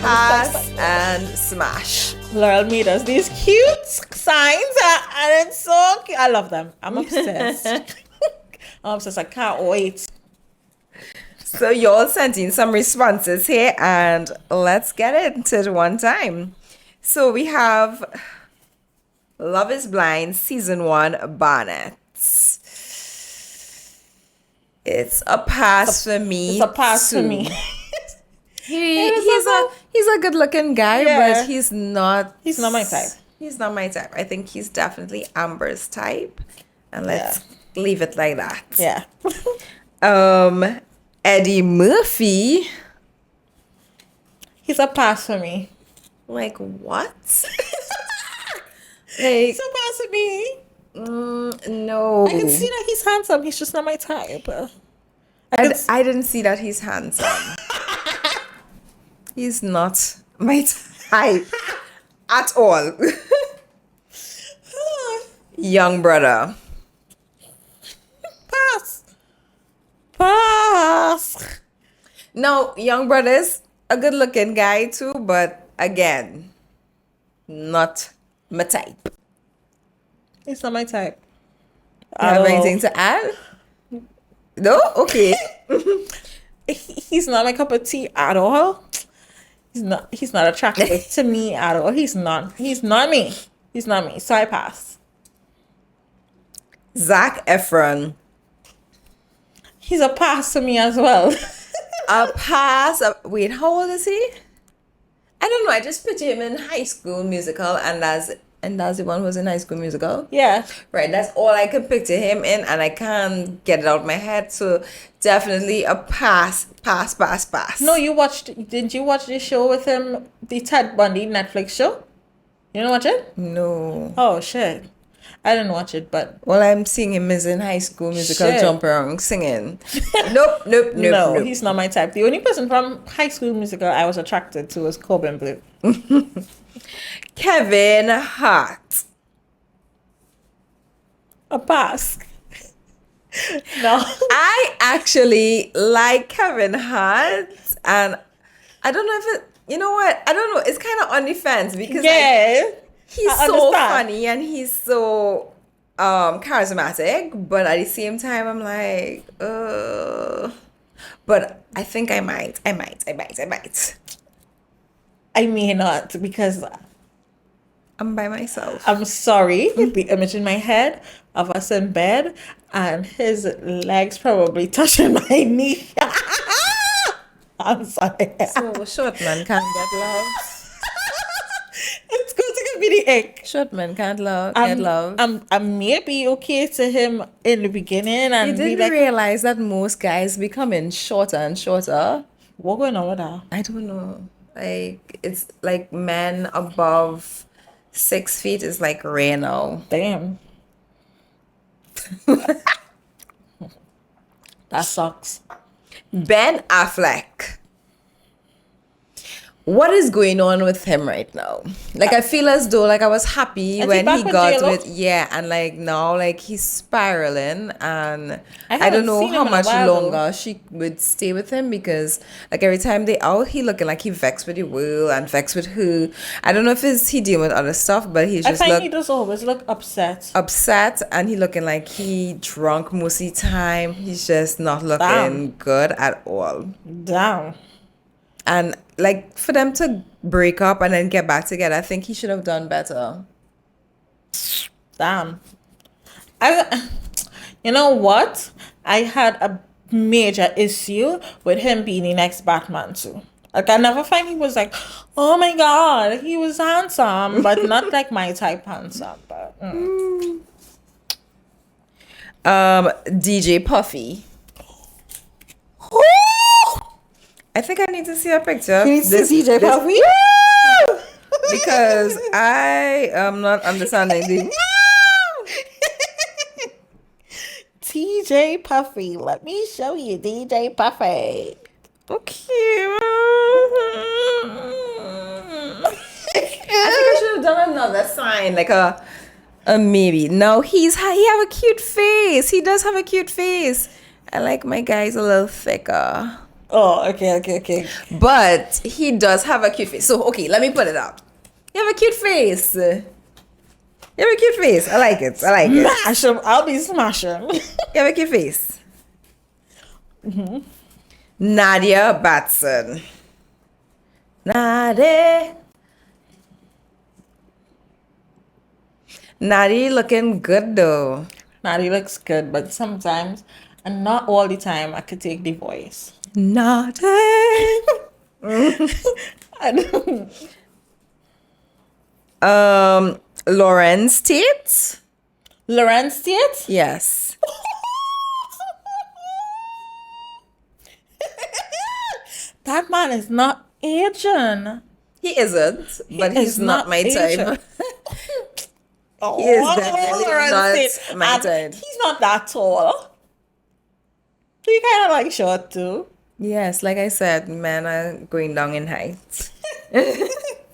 pass and smash. Laurel made us these cute signs and it's so cute. I love them. I'm obsessed. I'm obsessed. I can't wait. So y'all sent in some responses here and let's get into it one time. So we have Love is Blind Season 1 Barnett. It's a pass for me. It's a pass for me. He's a good looking guy, Yeah. but he's not my type. He's not my type. I think he's definitely Amber's type. And let's leave it like that. Yeah. Eddie Murphy. He's a pass for me. Like what? He's a pass for me. No. I can see that he's handsome. He's just not my type. I didn't see that he's handsome. He's not my type at all. Young brother. Pass. No, young brother's a good looking guy too, but again, not my type. He's not my type. You have anything to add? No? Okay. He's not my cup of tea at all. He's not attractive to me at all. He's not me. He's not me. So I pass. Zac Efron. He's a pass to me as well. A pass. Wait, how old is he? I don't know. I just picture him in High School Musical, and that's the one who's in High School Musical. Yeah. Right. That's all I can picture him in, and I can't get it out of my head. So definitely a pass. No, didn't you watch the show with him, the Ted Bundy Netflix show? You didn't watch it? No. Oh, shit. I didn't watch it, but... All I'm seeing him is in High School Musical, Shit. jump around, singing. Nope. No, he's not my type. The only person from High School Musical I was attracted to was Corbin Blue. Kevin Hart. A pass. No. I actually like Kevin Hart, and I don't know if it... You know what? I don't know. It's kind of on the fence because... Yeah. He's I so understand. funny and he's so charismatic, but at the same time, I'm like, but I think I might. I may not, because I'm by myself. I'm sorry, the image in my head of us in bed and his legs probably touching my knee. I'm sorry. So short man can't get love. It's going to give me the ick. Short man can't get love. I may be okay to him in the beginning and You be didn't like, realize that most guys becoming shorter and shorter. what going on with that? I don't know. Like it's like men above 6 feet is like rare now. Damn. That sucks. Ben Affleck. What is going on with him right now? Like I feel as though like I was happy Is he when back he with got J-Lo? with and like now like he's spiraling and I haven't don't know seen how him in a much while, though. longer she would stay with him because like every time they out he looking like he vexed with the world and vexed with who. I don't know if he dealing with other stuff, but he's I just find he does always look upset. and he looking like he drunk most of the time. He's just not looking Damn. good at all. Damn. And like for them to break up and then get back together, I think he should have done better. Damn. You know what? I had a major issue with him being the next Batman too. Like I never find he was like, oh my god, he was handsome, but not like my type handsome. But DJ Puffy. I think I need to see a picture. Can you see DJ Puffy? Because I am not understanding the. DJ Puffy. Let me show you DJ Puffy. Okay. I think I should have done another sign, like a maybe. No, he have a cute face. He does have a cute face. I like my guys a little thicker. Oh, okay. But he does have a cute face. So, okay, let me put it up. You have a cute face. You have a cute face. I like it. Smash him. I'll be smashing. You have a cute face. Nadia Batson. Nadia looking good though. Natty looks good, but sometimes, and not all the time, I could take the voice. Nadia. I don't- Lauren State. Laurel State? Yes. That man is not Asian. He isn't, but he's is not not my Asian. type. Oh, He is definitely Laurel not State. my And type. he's not that tall. He kind of like short too. Yes, like I said, men are going down in height.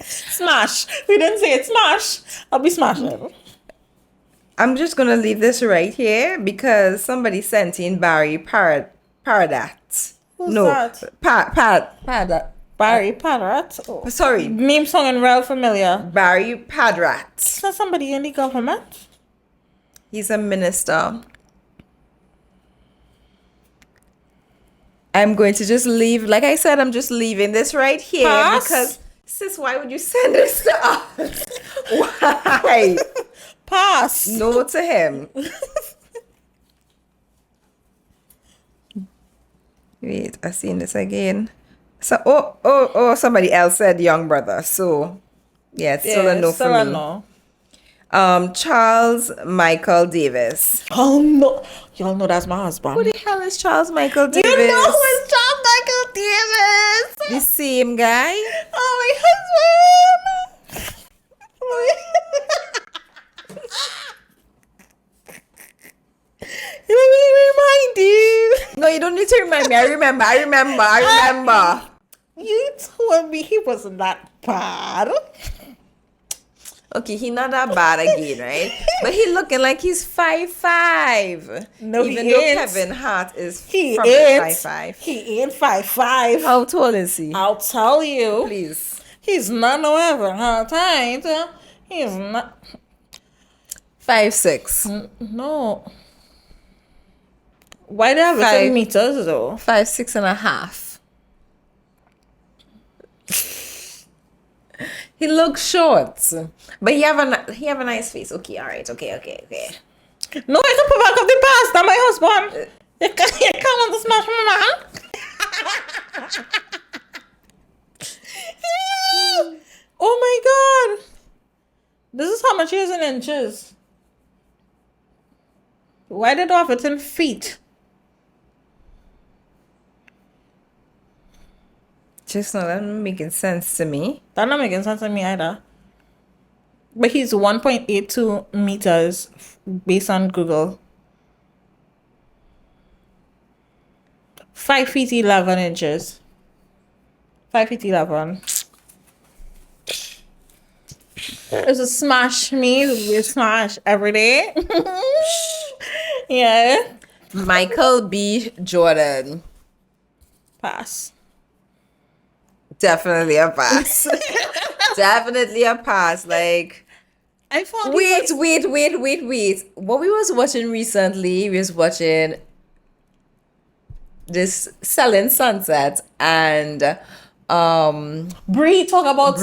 Smash. We didn't say it. Smash. I'll be smashing. I'm just gonna leave this right here because somebody sent in Barry Paradat. Who's No, that? Paradat. Barry Padrat. Oh. Sorry, Name, song, and real familiar. Barry Padrat. Is that somebody in the government? He's a minister. I'm going to just leave. Like I said, I'm just leaving this right here Pass? because, sis, why would you send this to us? Why? Pass. No to him. Wait, I seen this again. So, somebody else said young brother. So, yeah, it's still a no still for a me. no. Charles Michael Davis. Oh no. Y'all know that's my husband. Who the hell is Charles Michael Davis? You know who is Charles Michael Davis? The same guy? Oh, my husband. Let me remind you. No, you don't need to remind me. I remember. You told me he wasn't that bad. Okay, he not that bad again, right? But he looking like he's 5'5". No, Even he though ain't. Kevin Hart is He probably ain't. 5'5". He ain't 5'5". How tall is he? I'll tell you. Please. He's not no ever. He's not. 5'6". No. Why do they have it in meters though? 5'6.5". He looks short, but he have a nice face. Okay, all right, okay. No, I can put back up the past. That's my husband. You can't want to smash my man. Oh my god. This is how much he is in inches. Why did they have it in feet? Just not making sense to me. That's not making sense to me either. But he's 1.82 meters based on Google. 5 feet 11 inches. 5 feet 11. It's a smash me. We smash every day. Yeah. Michael B. Jordan. Pass. Definitely a pass. Definitely a pass. Like, I found wait. What we was watching recently, we was watching this Selling Sunset, and Bree talk about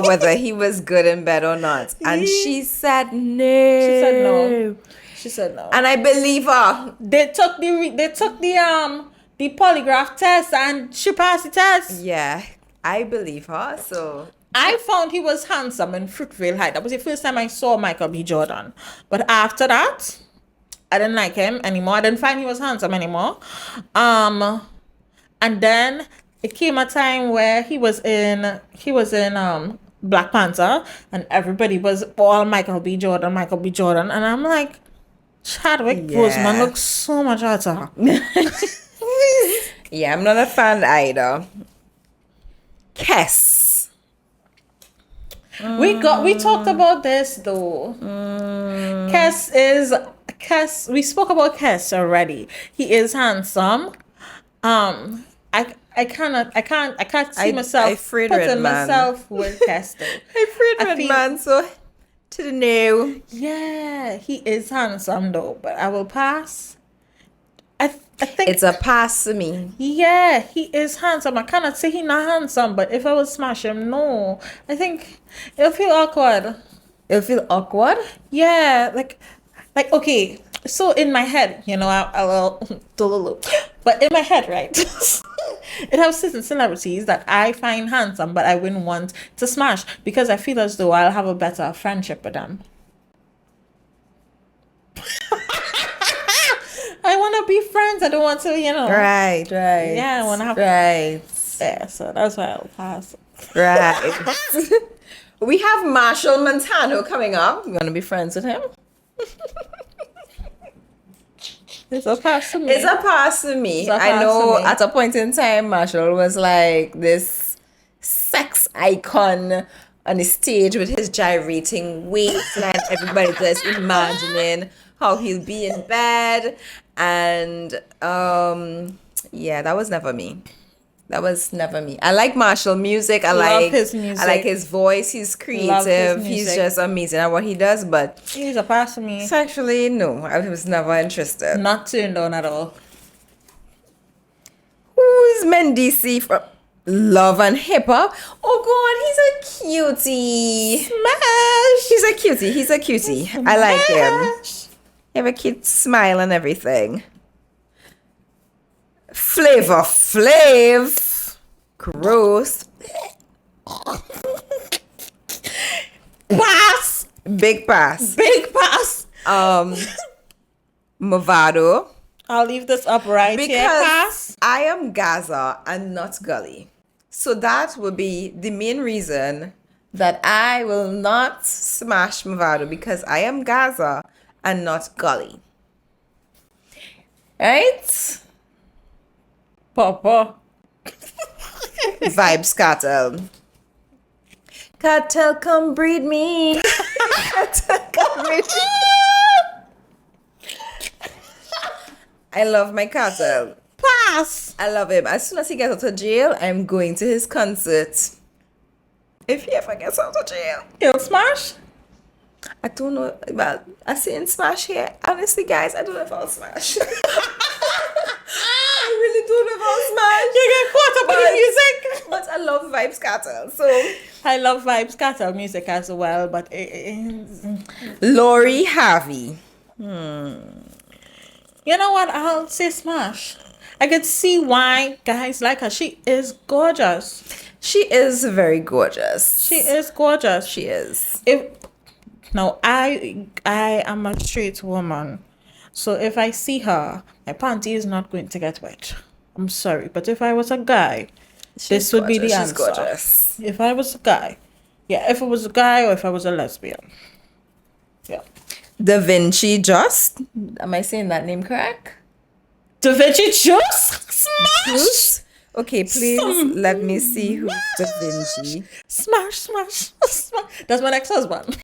whether he was good in bed or not, and she said no. She said no. And I believe her. They took the polygraph test and she passed the test. Yeah, I believe her. So I found he was handsome in Fruitvale High. That was the first time I saw Michael B. Jordan. But after that, I didn't like him anymore. I didn't find he was handsome anymore. And then it came a time where he was in Black Panther, and everybody was all Michael B. Jordan, and I'm like, Chadwick Boseman looks so much hotter. Yeah, I'm not a fan either. Kes. We talked about this though. Kes. We spoke about Kes already. He is handsome. I can't see myself putting myself with Kes though. I man, so to the new. Yeah, he is handsome though, but I will pass. I think it's a pass to me. Yeah, he is handsome. I cannot say he's not handsome, but if I would smash him, no. I think it'll feel awkward. It'll feel awkward? Yeah, like okay. So in my head, you know, I'll but in my head, right? It has certain celebrities that I find handsome, but I wouldn't want to smash because I feel as though I'll have a better friendship with them. I want to be friends. I don't want to, you know. Right. Yeah, I want to have. Right. Yeah, so that's why I'll pass. Right. We have Marshall Montano coming up. You want to be friends with him? It's a pass to me. It's a pass to me. I know at a point in time, Marshall was like this sex icon on the stage with his gyrating waistline. Everybody just imagining how he'll be in bed. And yeah, that was never me. I like Marshall music. I like his music. I like his voice. He's creative. He's just amazing at what he does. But he's a pass to me. Sexually, no, I was never interested. Not turned on at all. Who's Mendici from Love and Hip Hop? Oh God, he's a cutie. Smash. He's a cutie. I like him. He have a cute smile and everything. Flavor Flav. Gross. Pass. Big pass. Movado. I'll leave this up right here. Because I am Gaza and not Gully. So that would be the main reason that I will not smash Movado, because I am Gaza and not Gully. Right? Papa. Vibes Cartel. Cartel, come breed me. Cartel, come breed me. I love my Cartel. Pass. I love him. As soon as he gets out of jail, I'm going to his concert. If he ever gets out of jail. He'll smash? I don't know. Well, I see in Smash here. Honestly, guys, I don't know if I'll smash. I really don't know if I'll smash. You get caught up in the music. But I love Vibes Cattle. So I love Vibes Cattle music as well, but Lori Harvey. you know what? I'll say Smash. I could see why guys like her. She is gorgeous. She is very gorgeous. She is gorgeous. She is. I am a straight woman, so if I see her, my panty is not going to get wet. I'm sorry, but if I was a guy, this would be the answer. She's gorgeous. If I was a guy, yeah. If it was a guy or if I was a lesbian, yeah. Da Vinci Just. Am I saying that name correct? Da Vinci Just smash. Juice? Okay, please let me see who's Da Vinci. Smash. That's my ex-husband.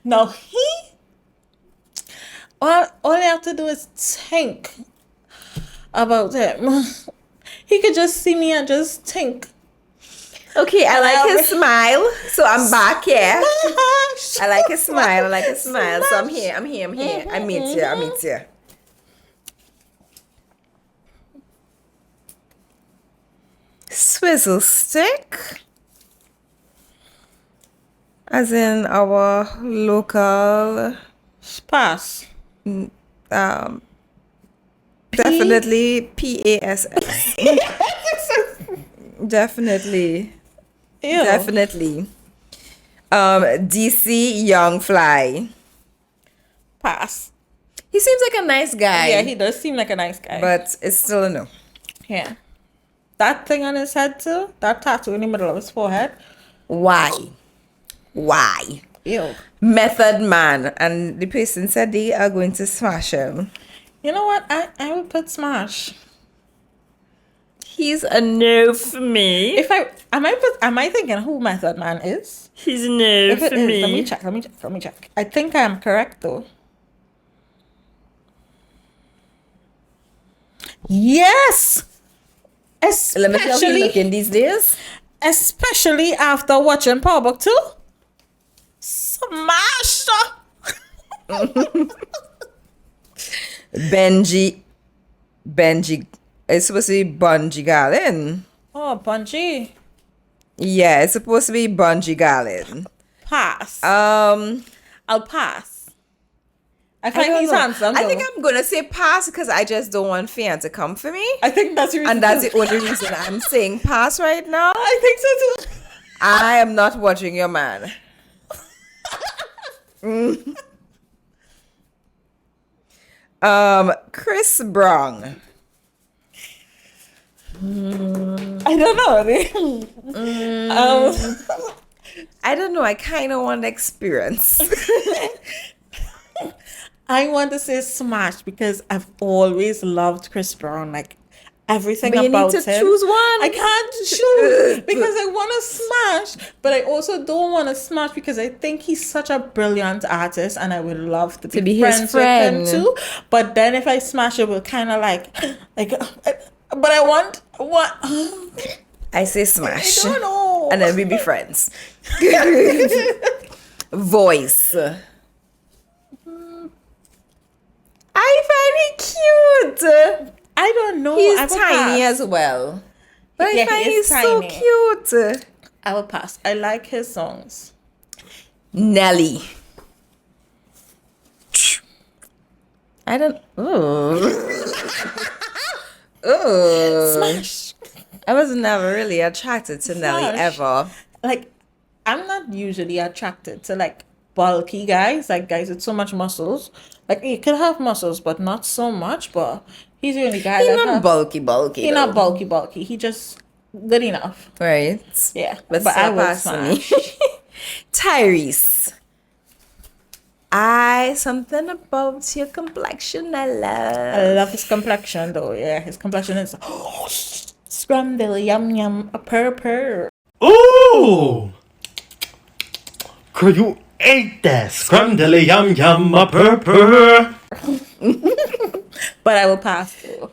Now all you have to do is think about him. He could just see me and just think. Okay, I like his smile, so I'm back here. I like his smile, so I'm here. I meet you. Swizzle stick, as in our local. Pass. Definitely PASS. Definitely. Ew. Definitely. DC Young Fly. Pass. He seems like a nice guy. Yeah, he does seem like a nice guy. But it's still a no. Yeah. That thing on his head too, that tattoo in the middle of his forehead. Why? Ew. Method Man. And the person said they are going to smash him. You know what? I would put Smash. He's a no for me. Am I thinking who Method Man is? He's a no If it for is, me. let me check. I think I am correct though. Yes! Let me see how he's looking these days. Especially after watching Power Book 2. Smash! Benji. It's supposed to be Bungie Garlin. Oh, Bungie. Yeah, it's supposed to be Bungie Garlin. Pass. I'll pass. I I find don't he's know. handsome. I though. think I'm gonna say pass because I just don't want Fian to come for me. I think that's your reason. And that's the only reason I'm saying pass right now. I think so too. I am not watching your man. Chris Brown. I don't know. I don't know. I kind of want the experience. I want to say Smash because I've always loved Chris Brown. Like everything But you about need to him. choose one. I can't choose because I want to smash, but I also don't want to smash because I think he's such a brilliant artist and I would love to be his friends friend. with him too. But then if I smash it, will kind of like, but I want what? I say smash. I don't know. And then we be friends. Voice. I find it cute. I don't know. He's I will tiny pass. as well. But Yeah, I find he is he's so tiny. cute. I will pass. I like his songs. Nelly. I don't. Ooh. Ooh. Smash. I was never really attracted to Nelly Smash. ever. Like, I'm not usually attracted to like bulky guys, like guys with so much muscles. Like you could have muscles, but not so much. But he's the only guy He's that not have, bulky. he's not bulky. He just good enough. Right? Yeah, But I so will personally. smash. Tyrese. Something about your complexion I love. I love his complexion though. Yeah, his complexion is scramble yum yum a purr. Ooh! Girl, you ate that scrumdiddly yum yum a purr. But I will pass though.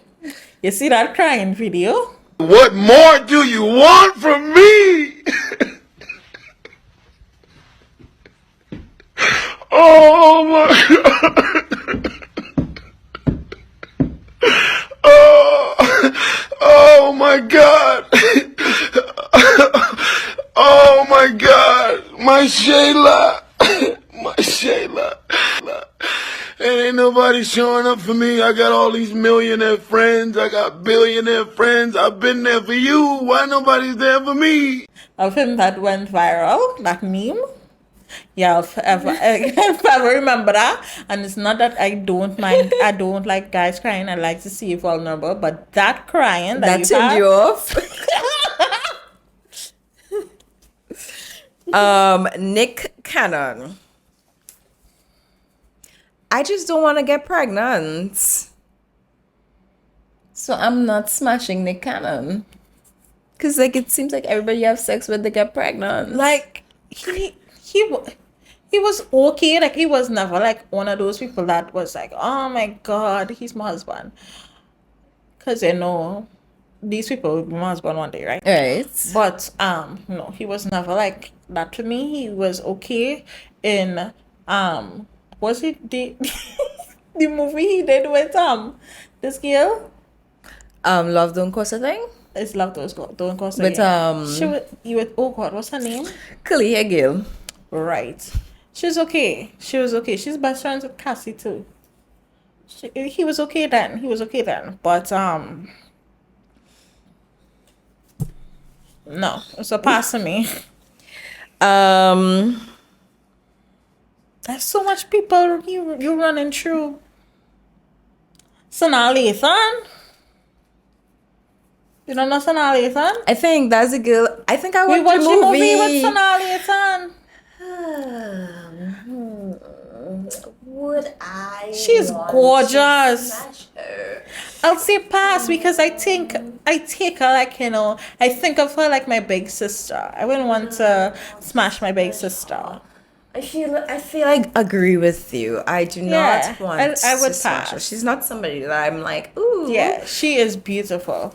You see that crying video? What more do you want from me? Oh my God. Oh my God. My Shayla. My Shayla. And ain't nobody showing up for me. I got all these millionaire friends. I got billionaire friends. I've been there for you. Why nobody's there for me? Of him that went viral, that meme. Yeah, I'll forever, I'll forever remember that. And it's not that I don't mind, I don't like guys crying. I like to see you vulnerable, but that crying that That you turned have, you off. Nick Cannon. I just don't want to get pregnant. So I'm not smashing Nick Cannon. Cause like it seems like everybody you have sex with they get pregnant. like he was okay. Like he was never like one of those people that was like, oh my God, he's my husband. Cause you know, these people will be my husband one day, right? Right. But no, he was never like that to me. He was okay in was it the the movie he did with this girl? Love Don't Cost a Thing? It's Love Don't Cost But she was you with oh God, what's her name? Kalia Gill. Right. She was okay. She was okay. She's best friends with Cassie too. He was okay then. He was okay then. But no, it's a pass to me. There's so much people you running through. SnL. You don't know SnL? I think that's a girl. I think I We watched watched the the movie movie. with SnL. Would I? She's want to gorgeous. smash her? I'll say pass because I think I take her like, you know, I think of her like my big sister. I wouldn't want to smash my big sister. I feel like agree with you. I do Yeah, not want I would to smash her. pass. She's not somebody that I'm like, ooh. Yeah, she is beautiful.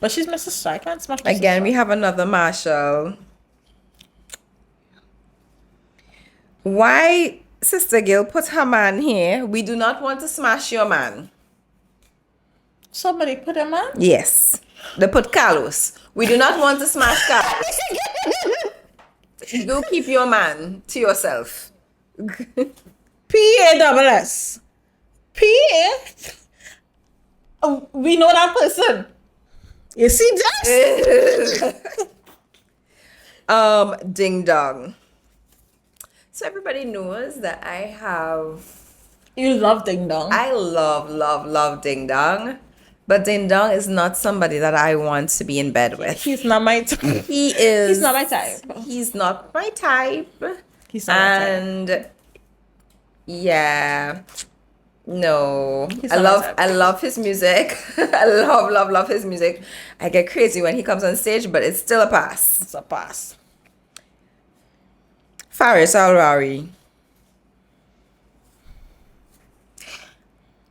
But she's my sister. I can't smash my Again, we sister. have another Marshall. Why Sister Gill put her man here? We do not want to smash your man. Somebody put him on? Yes. They put Carlos. We do not want to smash Carlos. Do keep your man to yourself. PASS. PA? Oh, we know that person. You see that? Ding dong. So everybody knows that I have You love Ding Dong. I love Ding Dong. But Ding Dong is not somebody that I want to be in bed with. He's not my type. He is He's not my type. He's not my type. He's not my type. And yeah. No. He's I not my type. love his music. I love his music. I get crazy when he comes on stage, but it's still a pass. It's a pass. Faris Al-Rawi.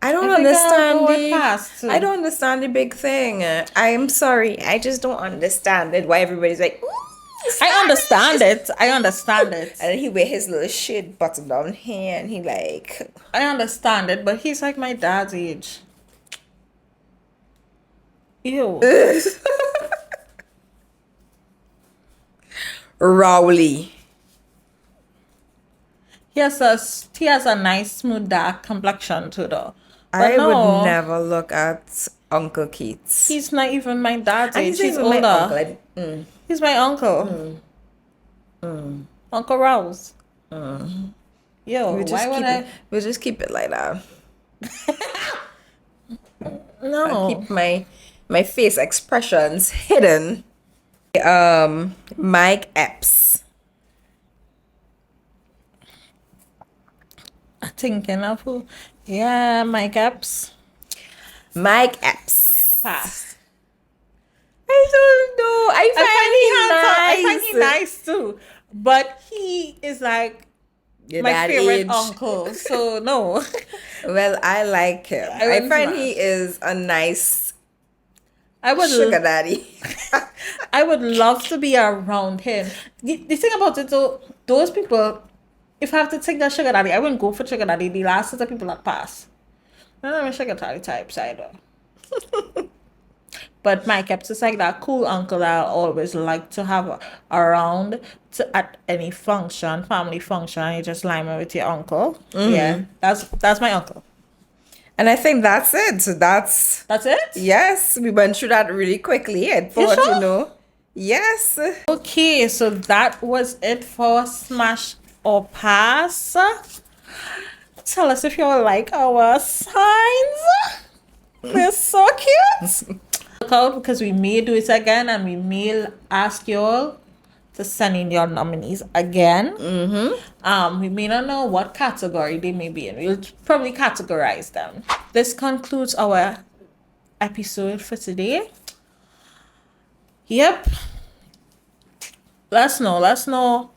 I don't I think I'll understand go with pass, too. I don't understand the big thing. I am sorry. I just don't understand it. Why everybody's like, ooh, I understand it. I understand it. and then he wear his little shit button down here, and he like, I understand it, but he's like my dad's age. Ew. Rowley. He has a nice smooth dark complexion too though. But I no, would never look at Uncle Keats. he's not even my dad's And age. he's He's even older. my uncle. He's my uncle. Uncle Rouse. Yo, We'll just keep it like that. No. I'll keep my face expressions hidden. Mike Epps. Thinking of who? Yeah, my gaps. Mike Epps. Pass. I don't know. I find he nice. nice too. But he is like You're my that favorite age. uncle. So no. Well, I like him. I wouldn't find smash. he is a nice I would sugar daddy. I would love to be around him. The thing about it though, those people, if I have to take that sugar daddy, I wouldn't go for sugar daddy. The last set of people that pass. I'm a sugar daddy type either. But my kept is like that cool uncle that I always like to have around at any function, family function. You just line me with your uncle. Yeah, that's my uncle. And I think that's it. So that's it. yes, we went through that really quickly. I thought, sure? you know. Yes. Okay, so that was it for Smash or Pass. Tell us if you like our signs. They're so cute. Look out because we may do it again and we may ask you all to send in your nominees again. We may not know what category they may be in. We'll probably categorize them. This concludes our episode for today. Yep. Let's know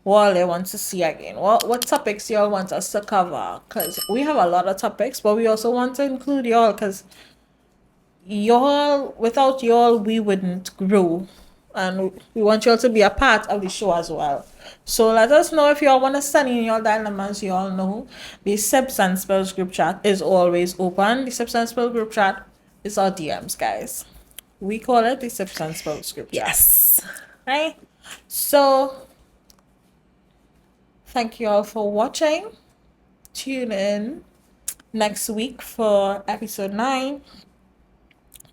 what they want to see again. What topics y'all want us to cover? Because we have a lot of topics, but we also want to include y'all because y'all, without y'all, we wouldn't grow. And we want y'all to be a part of the show as well. So let us know if y'all want to send in your dilemmas. Y'all know the Sips and Spells group chat is always open. The Sips and Spells group chat is our DMs, guys. We call it the Sips and Spells group chat. Yes. Right? So, thank you all for watching. Tune in next week for episode 9.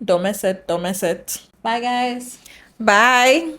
Don't miss it. Bye, guys. Bye.